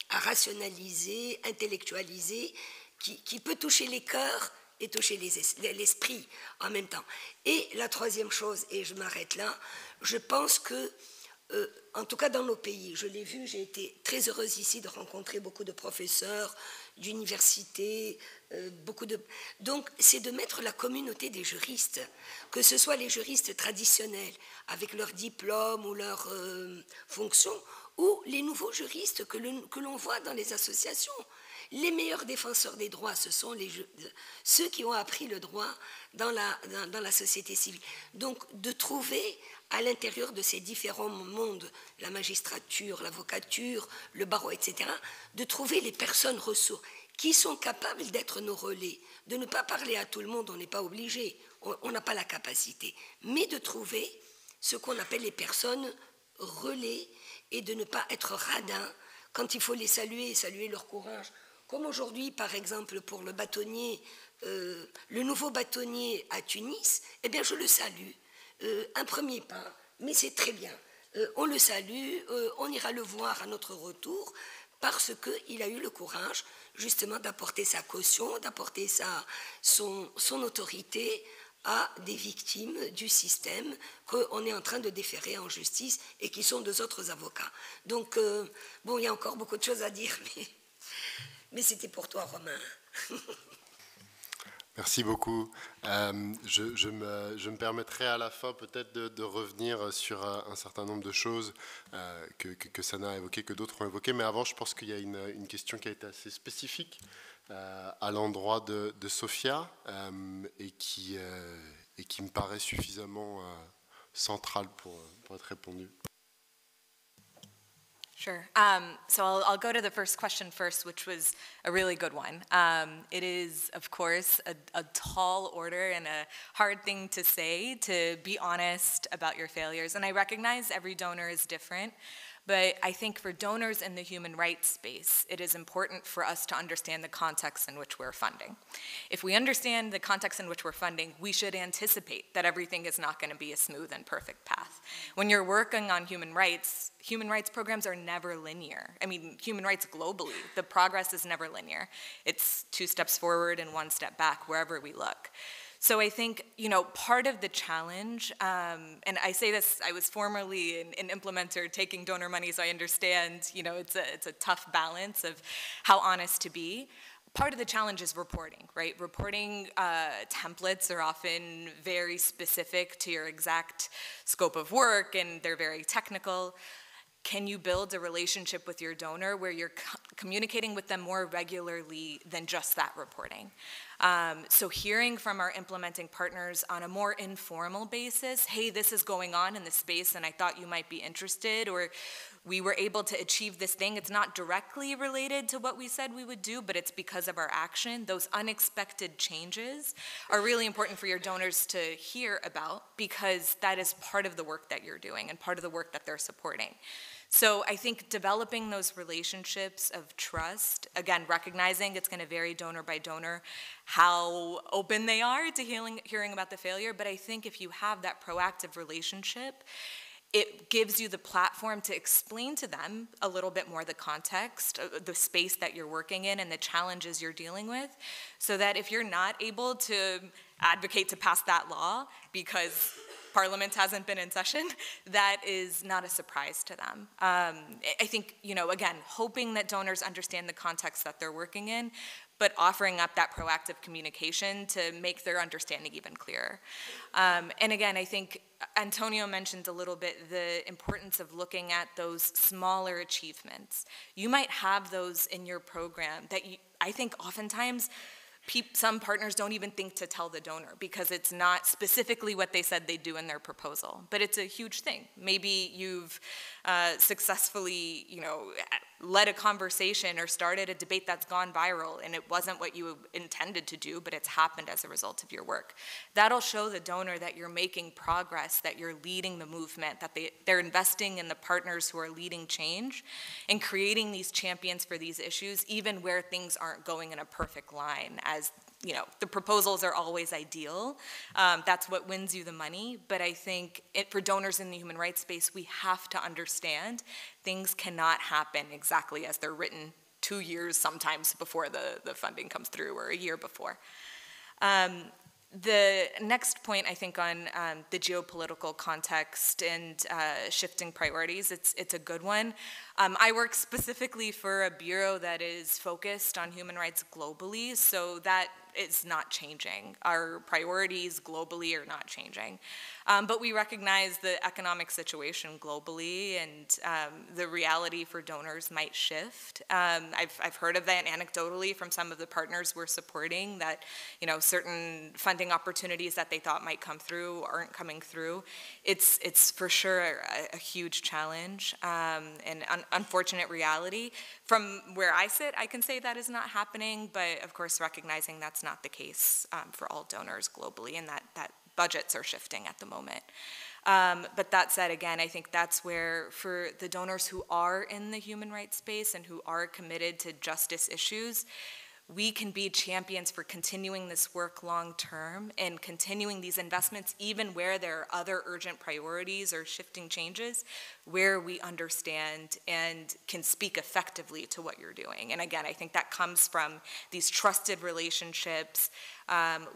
à rationaliser, intellectualiser, qui peut toucher les cœurs et toucher l'esprit en même temps. Et la troisième chose, et je m'arrête là, je pense que, en tout cas dans nos pays, je l'ai vu, j'ai été très heureuse ici de rencontrer beaucoup de professeurs d'université, donc c'est de mettre la communauté des juristes, que ce soit les juristes traditionnels, avec leur diplôme ou leur fonction, ou les nouveaux juristes que l'on voit dans les associations. Les meilleurs défenseurs des droits, ce sont ceux qui ont appris le droit dans la société civile. Donc, de trouver à l'intérieur de ces différents mondes, la magistrature, l'avocature, le barreau, etc., de trouver les personnes ressources qui sont capables d'être nos relais, de ne pas parler à tout le monde, on n'est pas obligé, on n'a pas la capacité, mais de trouver ce qu'on appelle les personnes relais et de ne pas être radin quand il faut les saluer, saluer leur courage. Comme aujourd'hui, par exemple, pour le bâtonnier, le nouveau bâtonnier à Tunis, eh bien, je le salue. Un premier pas, mais c'est très bien. On le salue, on ira le voir à notre retour, parce qu'il a eu le courage, justement, d'apporter sa caution, d'apporter son autorité à des victimes du système qu'on est en train de déférer en justice et qui sont deux autres avocats. Donc, bon, il y a encore beaucoup de choses à dire, mais c'était pour toi, Romain. Merci beaucoup. Je me permettrai à la fin peut-être de revenir sur un certain nombre de choses que Sana a évoquées, que d'autres ont évoquées, mais avant, je pense qu'il y a une question qui a été assez spécifique à l'endroit de Sophia et qui me paraît suffisamment centrale pour être répondue. Sure. So I'll go to the first question first, which was a really good one. It is, of course, a tall order and a hard thing to say, to be honest about your failures. And I recognize every donor is different, but I think for donors in the human rights space, it is important for us to understand the context in which we're funding. If we understand the context in which we're funding, we should anticipate that everything is not going to be a smooth and perfect path. When you're working on human rights programs are never linear. I mean, human rights globally, the progress is never linear. It's 2 steps forward and 1 step back wherever we look. So I think, part of the challenge, and I say this, I was formerly an implementer taking donor money, so I understand, it's a tough balance of how honest to be. Part of the challenge is reporting, right? Reporting templates are often very specific to your exact scope of work, and they're very technical. Can you build a relationship with your donor where you're communicating with them more regularly than just that reporting? So hearing from our implementing partners on a more informal basis, hey, this is going on in the space and I thought you might be interested, or we were able to achieve this thing. It's not directly related to what we said we would do, but it's because of our action. Those unexpected changes are really important for your donors to hear about, because that is part of the work that you're doing and part of the work that they're supporting. So I think developing those relationships of trust, again, recognizing it's going to vary donor by donor, how open they are to hearing about the failure, but I think if you have that proactive relationship, it gives you the platform to explain to them a little bit more the context, the space that you're working in and the challenges you're dealing with, so that if you're not able to advocate to pass that law because Parliament hasn't been in session, that is not a surprise to them. I think, again, hoping that donors understand the context that they're working in, but offering up that proactive communication to make their understanding even clearer. And again, I think Antonio mentioned a little bit the importance of looking at those smaller achievements. You might have those in your program that I think oftentimes some partners don't even think to tell the donor because it's not specifically what they said they'd do in their proposal, but it's a huge thing. Maybe you've successfully, led a conversation or started a debate that's gone viral and it wasn't what you intended to do, but it's happened as a result of your work. That'll show the donor that you're making progress, that you're leading the movement, that they're investing in the partners who are leading change and creating these champions for these issues, even where things aren't going in a perfect line. As the proposals are always ideal. That's what wins you the money. But I think for donors in the human rights space, we have to understand things cannot happen exactly as they're written 2 years sometimes before the funding comes through, or a year before. The next point, I think, on the geopolitical context and shifting priorities, it's a good one. I work specifically for a bureau that is focused on human rights globally, so that is not changing. Our priorities globally are not changing. But we recognize the economic situation globally, and the reality for donors might shift. I've heard of that anecdotally from some of the partners we're supporting, that certain funding opportunities that they thought might come through aren't coming through. It's for sure a huge challenge and unfortunate reality. From where I sit, I can say that is not happening, but of course recognizing that's not the case for all donors globally, and that budgets are shifting at the moment. But that said, again, I think that's where, for the donors who are in the human rights space and who are committed to justice issues, we can be champions for continuing this work long term and continuing these investments even where there are other urgent priorities or shifting changes, where we understand and can speak effectively to what you're doing. And again, I think that comes from these trusted relationships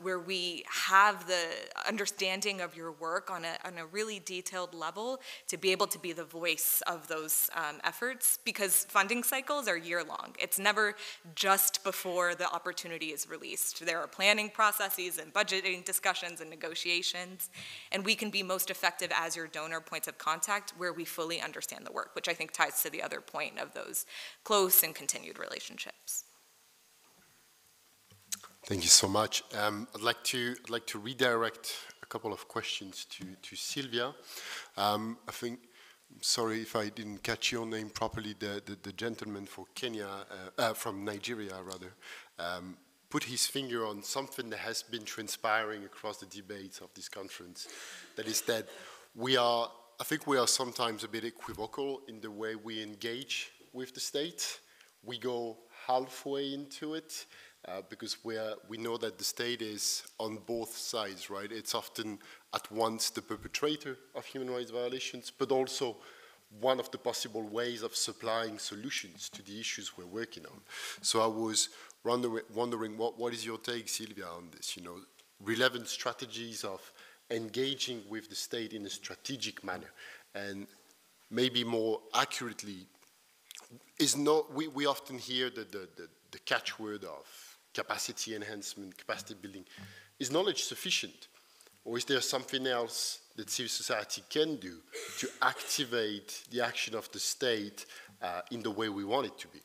where we have the understanding of your work on a really detailed level to be able to be the voice of those efforts, because funding cycles are year-long. It's never just before the opportunity is released. There are planning processes and budgeting discussions and negotiations, and we can be most effective as your donor points of contact where we fully understand the work, which I think ties to the other point of those close and continued relationships. Thank you so much. I'd like to redirect a couple of questions to Sylvia. I think, sorry if I didn't catch your name properly, the gentleman for Kenya, from Nigeria rather, put his finger on something that has been transpiring across the debates of this conference. That is that I think we are sometimes a bit equivocal in the way we engage with the state. We go halfway into it. Because we know that the state is on both sides, right? It's often at once the perpetrator of human rights violations, but also one of the possible ways of supplying solutions to the issues we're working on. So I was wondering what is your take, Sylvia, on this? Relevant strategies of engaging with the state in a strategic manner, and maybe more accurately, we often hear the catchword of capacity enhancement, capacity building. Is knowledge sufficient? Or is there something else that civil society can do to activate the action of the state in the way we want it to be?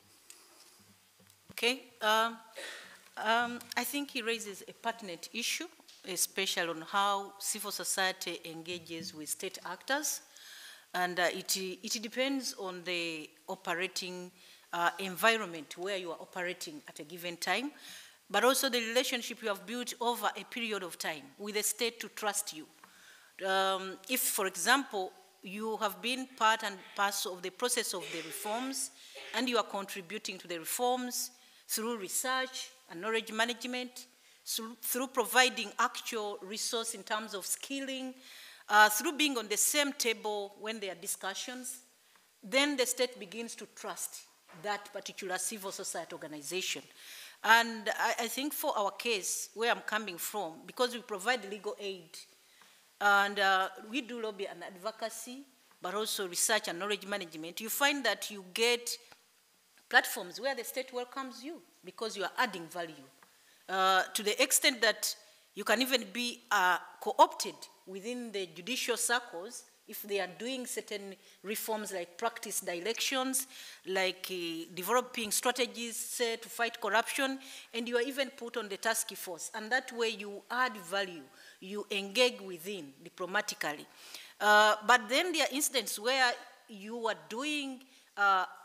Okay. I think he raises a pertinent issue, especially on how civil society engages with state actors. And it depends on the operating environment where you are operating at a given time, but also the relationship you have built over a period of time with the state to trust you. If, for example, you have been part and parcel of the process of the reforms, and you are contributing to the reforms through research and knowledge management, through providing actual resource in terms of skilling, through being on the same table when there are discussions, then the state begins to trust that particular civil society organization. And I think for our case, where I'm coming from, because we provide legal aid, and we do lobby and advocacy, but also research and knowledge management, you find that you get platforms where the state welcomes you because you are adding value. To the extent that you can even be co-opted within the judicial circles if they are doing certain reforms like practice directions, like developing strategies to fight corruption, and you are even put on the task force. And that way you add value, you engage within diplomatically. But then there are instances where you are doing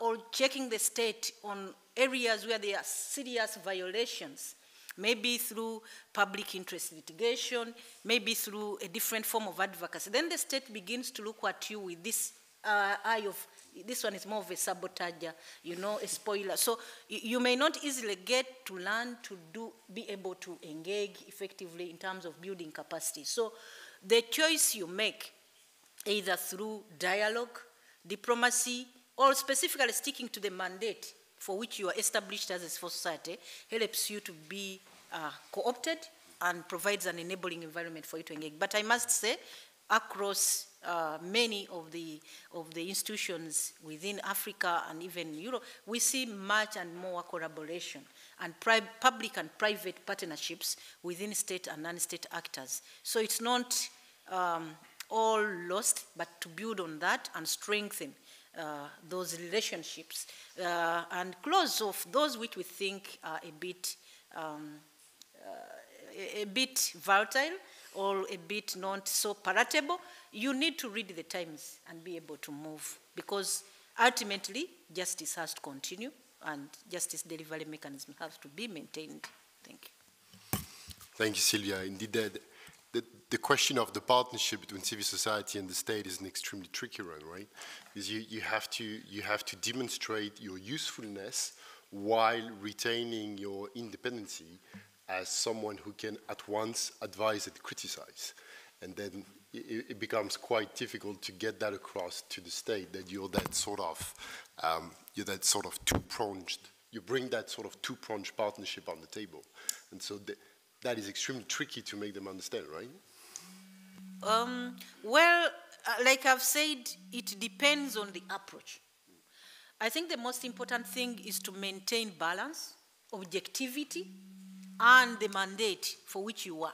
or checking the state on areas where there are serious violations, maybe through public interest litigation, maybe through a different form of advocacy. Then the state begins to look at you with this eye of, this one is more of a sabotager, a spoiler. So you may not easily get to learn to be able to engage effectively in terms of building capacity. So the choice you make, either through dialogue, diplomacy, or specifically sticking to the mandate for which you are established as a civil society, helps you to be co-opted and provides an enabling environment for you to engage. But I must say, across many of the institutions within Africa and even Europe, we see much and more collaboration and public and private partnerships within state and non-state actors. So it's not all lost, but to build on that and strengthen those relationships and close off those which we think are a bit volatile or a bit not so palatable. You need to read the times and be able to move, because ultimately justice has to continue and justice delivery mechanism has to be maintained. Thank you. Thank you, Sylvia. Indeed, the question of the partnership between civil society and the state is an extremely tricky one, right? Because you have to demonstrate your usefulness while retaining your independency as someone who can at once advise and criticize. And then it becomes quite difficult to get that across to the state, that you're that sort of two-pronged, you bring that sort of two-pronged partnership on the table. And so that is extremely tricky to make them understand, right? Well, like I've said, it depends on the approach. I think the most important thing is to maintain balance, objectivity, and the mandate for which you are.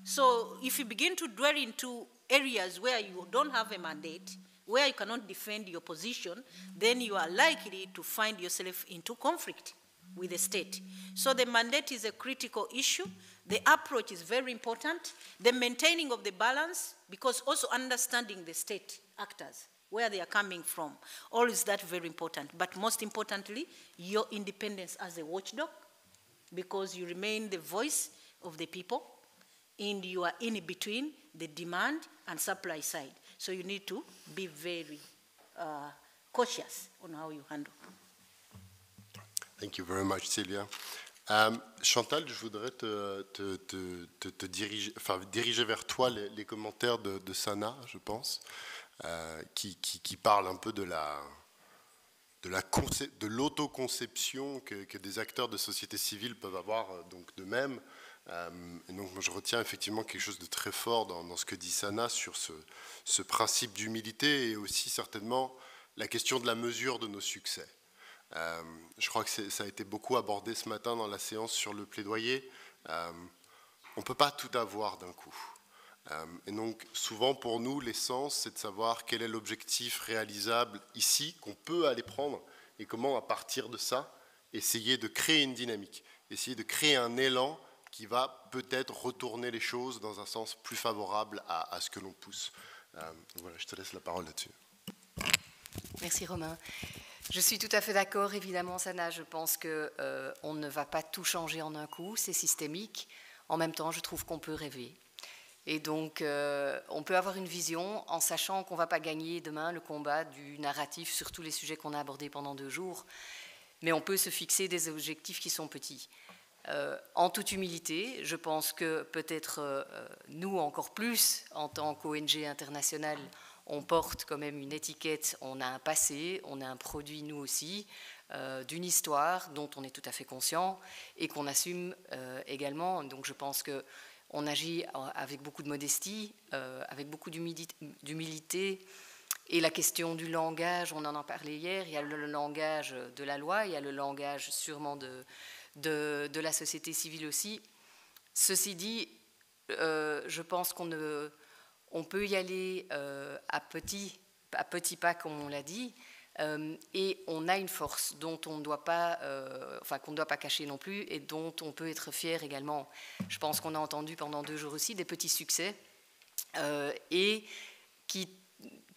So if you begin to dwell into areas where you don't have a mandate, where you cannot defend your position, then you are likely to find yourself into conflict with the state. So the mandate is a critical issue. The approach is very important. The maintaining of the balance, because also understanding the state actors, where they are coming from, all is that very important. But most importantly, your independence as a watchdog, because you remain the voice of the people, and you are in between the demand and supply side. So you need to be very cautious on how you handle. Thank you very much, Sylvia. Chantal, je voudrais te diriger vers toi les commentaires de Sana, je pense, qui parle un peu de l'autoconception que des acteurs de société civile peuvent avoir donc de même. Et donc moi, je retiens effectivement quelque chose de très fort dans ce que dit Sana sur ce principe d'humilité et aussi certainement la question de la mesure de nos succès. Je crois que ça a été beaucoup abordé ce matin dans la séance sur le plaidoyer. On ne peut pas tout avoir d'un coup. Et donc souvent pour nous, l'essence, c'est de savoir quel est l'objectif réalisable ici, qu'on peut aller prendre, et comment à partir de ça, essayer de créer une dynamique, essayer de créer un élan qui va peut-être retourner les choses dans un sens plus favorable à ce que l'on pousse. Voilà, je te laisse la parole là-dessus. Merci Romain. Je suis tout à fait d'accord, évidemment, Sana. Je pense qu'on ne va pas tout changer en un coup, c'est systémique. En même temps, je trouve qu'on peut rêver. Et donc, on peut avoir une vision en sachant qu'on ne va pas gagner demain le combat du narratif sur tous les sujets qu'on a abordés pendant 2 jours. Mais on peut se fixer des objectifs qui sont petits. En toute humilité, je pense que peut-être nous encore plus, en tant qu'ONG internationale, on porte quand même une étiquette, on a un passé, on a un produit nous aussi, d'une histoire dont on est tout à fait conscient et qu'on assume également. Donc je pense qu'on agit avec beaucoup de modestie, avec beaucoup d'humilité. Et la question du langage, on en a parlé hier, il y a le langage de la loi, il y a le langage sûrement de la société civile aussi. Ceci dit, je pense on peut y aller à petits pas, comme on l'a dit, et on a une force dont on ne doit pas, qu'on ne doit pas cacher non plus, et dont on peut être fier également. Je pense qu'on a entendu pendant 2 jours aussi des petits succès, et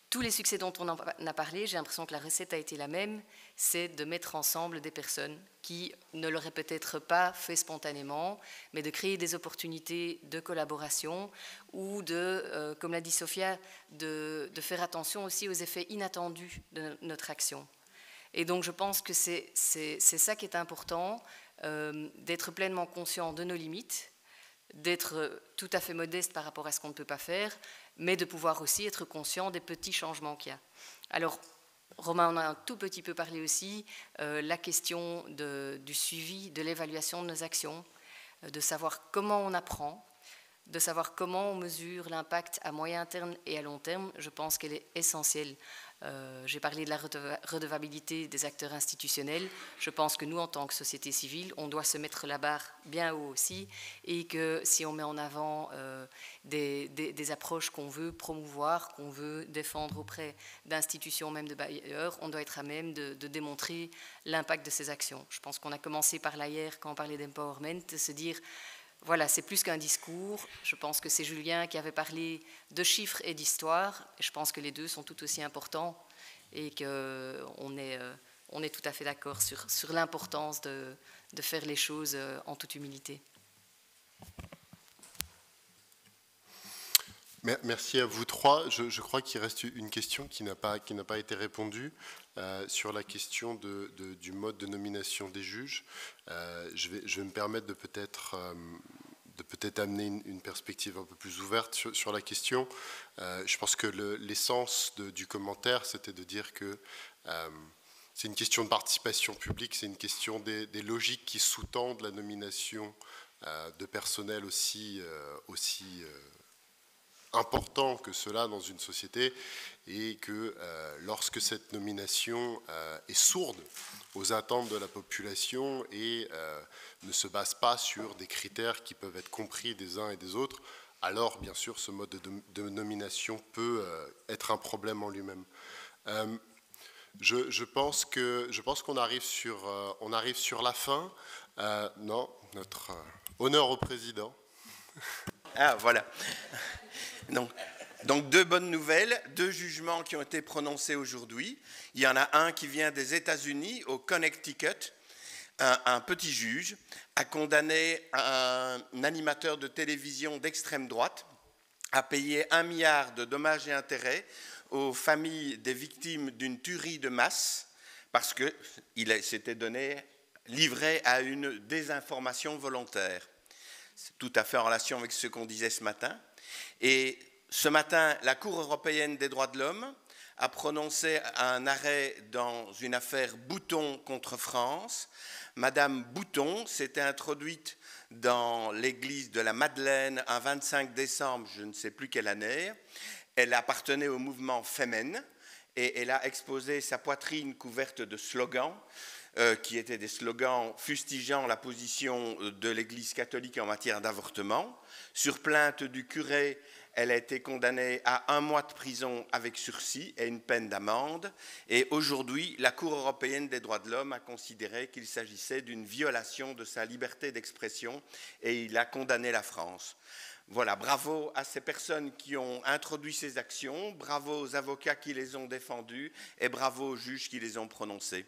tous les succès dont on en a parlé, j'ai l'impression que la recette a été la même, c'est de mettre ensemble des personnes qui ne l'auraient peut-être pas fait spontanément, mais de créer des opportunités de collaboration ou comme l'a dit Sophia, de faire attention aussi aux effets inattendus de notre action. Et donc je pense que c'est ça qui est important, d'être pleinement conscient de nos limites, d'être tout à fait modeste par rapport à ce qu'on ne peut pas faire, mais de pouvoir aussi être conscient des petits changements qu'il y a. Alors, Romain en a un tout petit peu parlé aussi, la question du suivi, de l'évaluation de nos actions, de savoir comment on apprend, de savoir comment on mesure l'impact à moyen terme et à long terme, je pense qu'elle est essentielle. J'ai parlé de la redevabilité des acteurs institutionnels. Je pense que nous, en tant que société civile, on doit se mettre la barre bien haut aussi, et que si on met en avant des approches qu'on veut promouvoir, qu'on veut défendre auprès d'institutions, même de bailleurs, on doit être à même de démontrer l'impact de ces actions. Je pense qu'on a commencé par là hier, quand on parlait d'empowerment, de se dire... Voilà, c'est plus qu'un discours. Je pense que c'est Julien qui avait parlé de chiffres et d'histoire. Je pense que les deux sont tout aussi importants et qu'on est tout à fait d'accord sur l'importance de faire les choses en toute humilité. Merci à vous trois. Je crois qu'il reste une question qui n'a pas été répondue sur la question du mode de nomination des juges. Je vais me permettre de peut-être amener une perspective un peu plus ouverte sur la question. Je pense que l'essence du commentaire, c'était de dire que c'est une question de participation publique, c'est une question des logiques qui sous-tendent la nomination de personnel aussi important que cela dans une société, et que lorsque cette nomination est sourde aux attentes de la population et ne se base pas sur des critères qui peuvent être compris des uns et des autres, alors bien sûr ce mode de nomination peut être un problème en lui-même. Je pense qu'on arrive sur la fin. Non, notre honneur au président. Ah, voilà. Donc deux bonnes nouvelles, deux jugements qui ont été prononcés aujourd'hui. Il y en a un qui vient des États-Unis, au Connecticut. Un petit juge a condamné un animateur de télévision d'extrême droite à payer 1 milliard de dommages et intérêts aux familles des victimes d'une tuerie de masse parce qu'il s'était livré à une désinformation volontaire. C'est tout à fait en relation avec ce qu'on disait ce matin. Et ce matin, la Cour européenne des droits de l'homme a prononcé un arrêt dans une affaire Bouton contre France. Madame Bouton s'était introduite dans l'église de la Madeleine un 25 décembre, je ne sais plus quelle année. Elle appartenait au mouvement Femen et elle a exposé sa poitrine couverte de slogans qui étaient des slogans fustigeant la position de l'Église catholique en matière d'avortement. Sur plainte du curé, elle a été condamnée à 1 mois de prison avec sursis et une peine d'amende. Et aujourd'hui, la Cour européenne des droits de l'homme a considéré qu'il s'agissait d'une violation de sa liberté d'expression et il a condamné la France. Voilà, bravo à ces personnes qui ont introduit ces actions, bravo aux avocats qui les ont défendus et bravo aux juges qui les ont prononcées.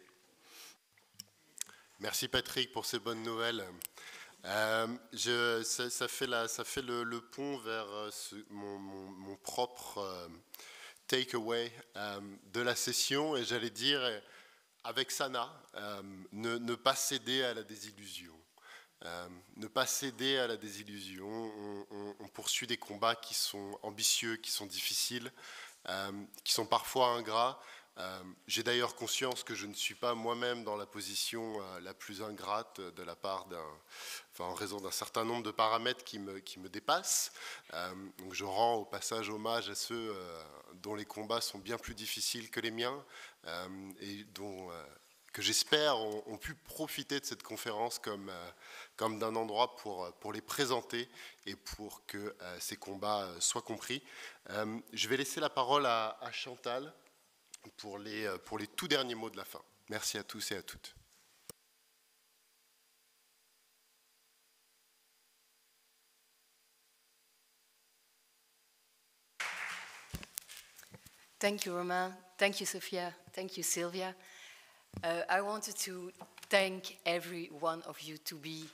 Merci Patrick pour ces bonnes nouvelles. Ça fait le pont vers mon propre take-away de la session, et j'allais dire avec Sana, ne pas céder à la désillusion. Ne pas céder à la désillusion. On poursuit des combats qui sont ambitieux, qui sont difficiles, qui sont parfois ingrats. J'ai d'ailleurs conscience que je ne suis pas moi-même dans la position la plus ingrate de la part en raison d'un certain nombre de paramètres qui me dépassent. Donc je rends au passage hommage à ceux dont les combats sont bien plus difficiles que les miens et que j'espère ont pu profiter de cette conférence comme d'un endroit pour les présenter et pour que ces combats soient compris. Je vais laisser la parole à Chantal pour les tout derniers mots de la fin. Merci à tous et à toutes. Thank you, Romain. Thank you, Sophia. Thank you, Sylvia. I wanted to thank every one of you to be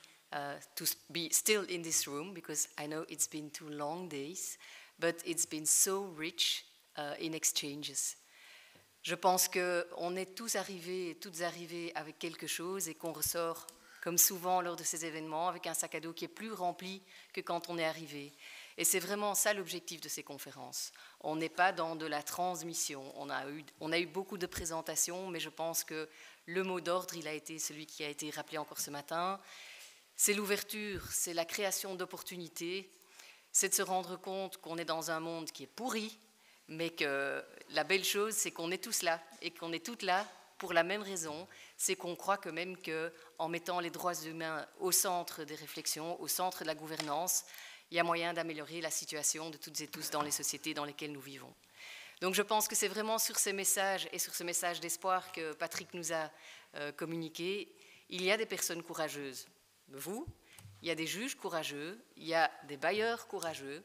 still in this room, because I know it's been 2 long days, but it's been so rich in exchanges. Je pense qu'on est tous arrivés et toutes arrivées avec quelque chose et qu'on ressort, comme souvent lors de ces événements, avec un sac à dos qui est plus rempli que quand on est arrivé. Et c'est vraiment ça l'objectif de ces conférences. On n'est pas dans de la transmission. On a eu beaucoup de présentations, mais je pense que le mot d'ordre, il a été celui qui a été rappelé encore ce matin. C'est l'ouverture, c'est la création d'opportunités, c'est de se rendre compte qu'on est dans un monde qui est pourri, mais que la belle chose, c'est qu'on est tous là, et qu'on est toutes là pour la même raison, c'est qu'on croit que même qu'en mettant les droits humains au centre des réflexions, au centre de la gouvernance, il y a moyen d'améliorer la situation de toutes et tous dans les sociétés dans lesquelles nous vivons. Donc je pense que c'est vraiment sur ces messages et sur ce message d'espoir que Patrick nous a communiqué. Il y a des personnes courageuses, vous, il y a des juges courageux, il y a des bailleurs courageux,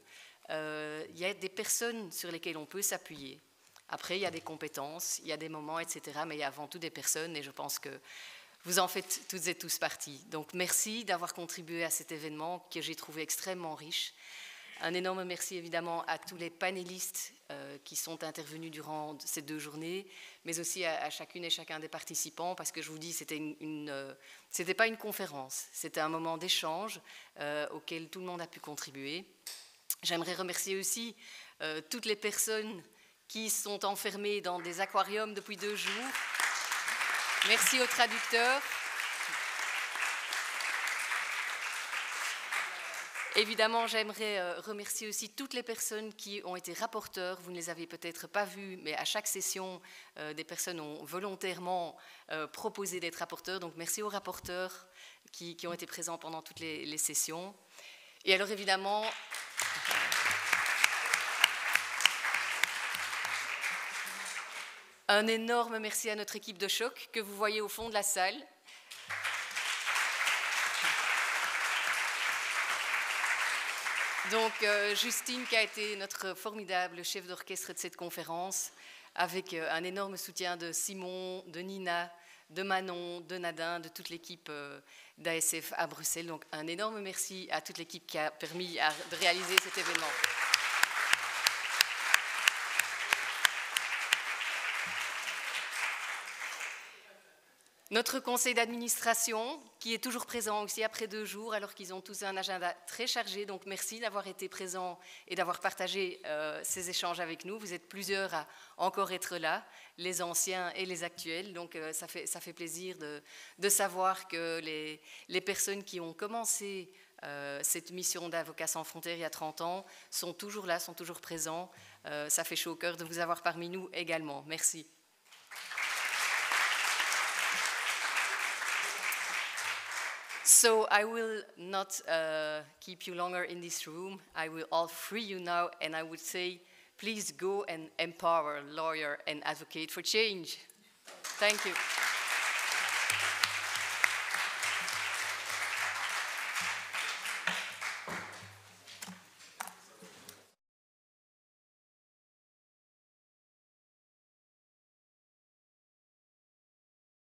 il y a des personnes sur lesquelles on peut s'appuyer. Après, il y a des compétences, il y a des moments, etc. Mais il y a avant tout des personnes et je pense que vous en faites toutes et tous partie. Donc merci d'avoir contribué à cet événement que j'ai trouvé extrêmement riche. Un énorme merci évidemment à tous les panélistes qui sont intervenus durant ces 2 journées, mais aussi à chacune et chacun des participants, parce que je vous dis, c'était pas une conférence, c'était un moment d'échange auquel tout le monde a pu contribuer. J'aimerais remercier aussi toutes les personnes qui sont enfermées dans des aquariums depuis 2 jours. Merci aux traducteurs. Évidemment, j'aimerais remercier aussi toutes les personnes qui ont été rapporteurs. Vous ne les avez peut-être pas vues, mais à chaque session, des personnes ont volontairement proposé d'être rapporteurs. Donc, merci aux rapporteurs qui ont été présents pendant toutes les sessions. Et alors, évidemment, un énorme merci à notre équipe de choc que vous voyez au fond de la salle. Donc, Justine, qui a été notre formidable chef d'orchestre de cette conférence, avec un énorme soutien de Simon, de Nina, de Manon, de Nadine, de toute l'équipe d'ASF à Bruxelles. Donc, un énorme merci à toute l'équipe qui a permis de réaliser cet événement. Notre conseil d'administration, qui est toujours présent aussi après 2 jours, alors qu'ils ont tous un agenda très chargé. Donc, merci d'avoir été présents et d'avoir partagé ces échanges avec nous. Vous êtes plusieurs à encore être là, les anciens et les actuels. Donc, ça fait plaisir de savoir que les personnes qui ont commencé cette mission d'Avocats sans frontières il y a 30 ans sont toujours là, sont toujours présents. Ça fait chaud au cœur de vous avoir parmi nous également. Merci. So I will not keep you longer in this room. I will all free you now, and I would say, please go and empower, lawyer, and advocate for change. Thank you.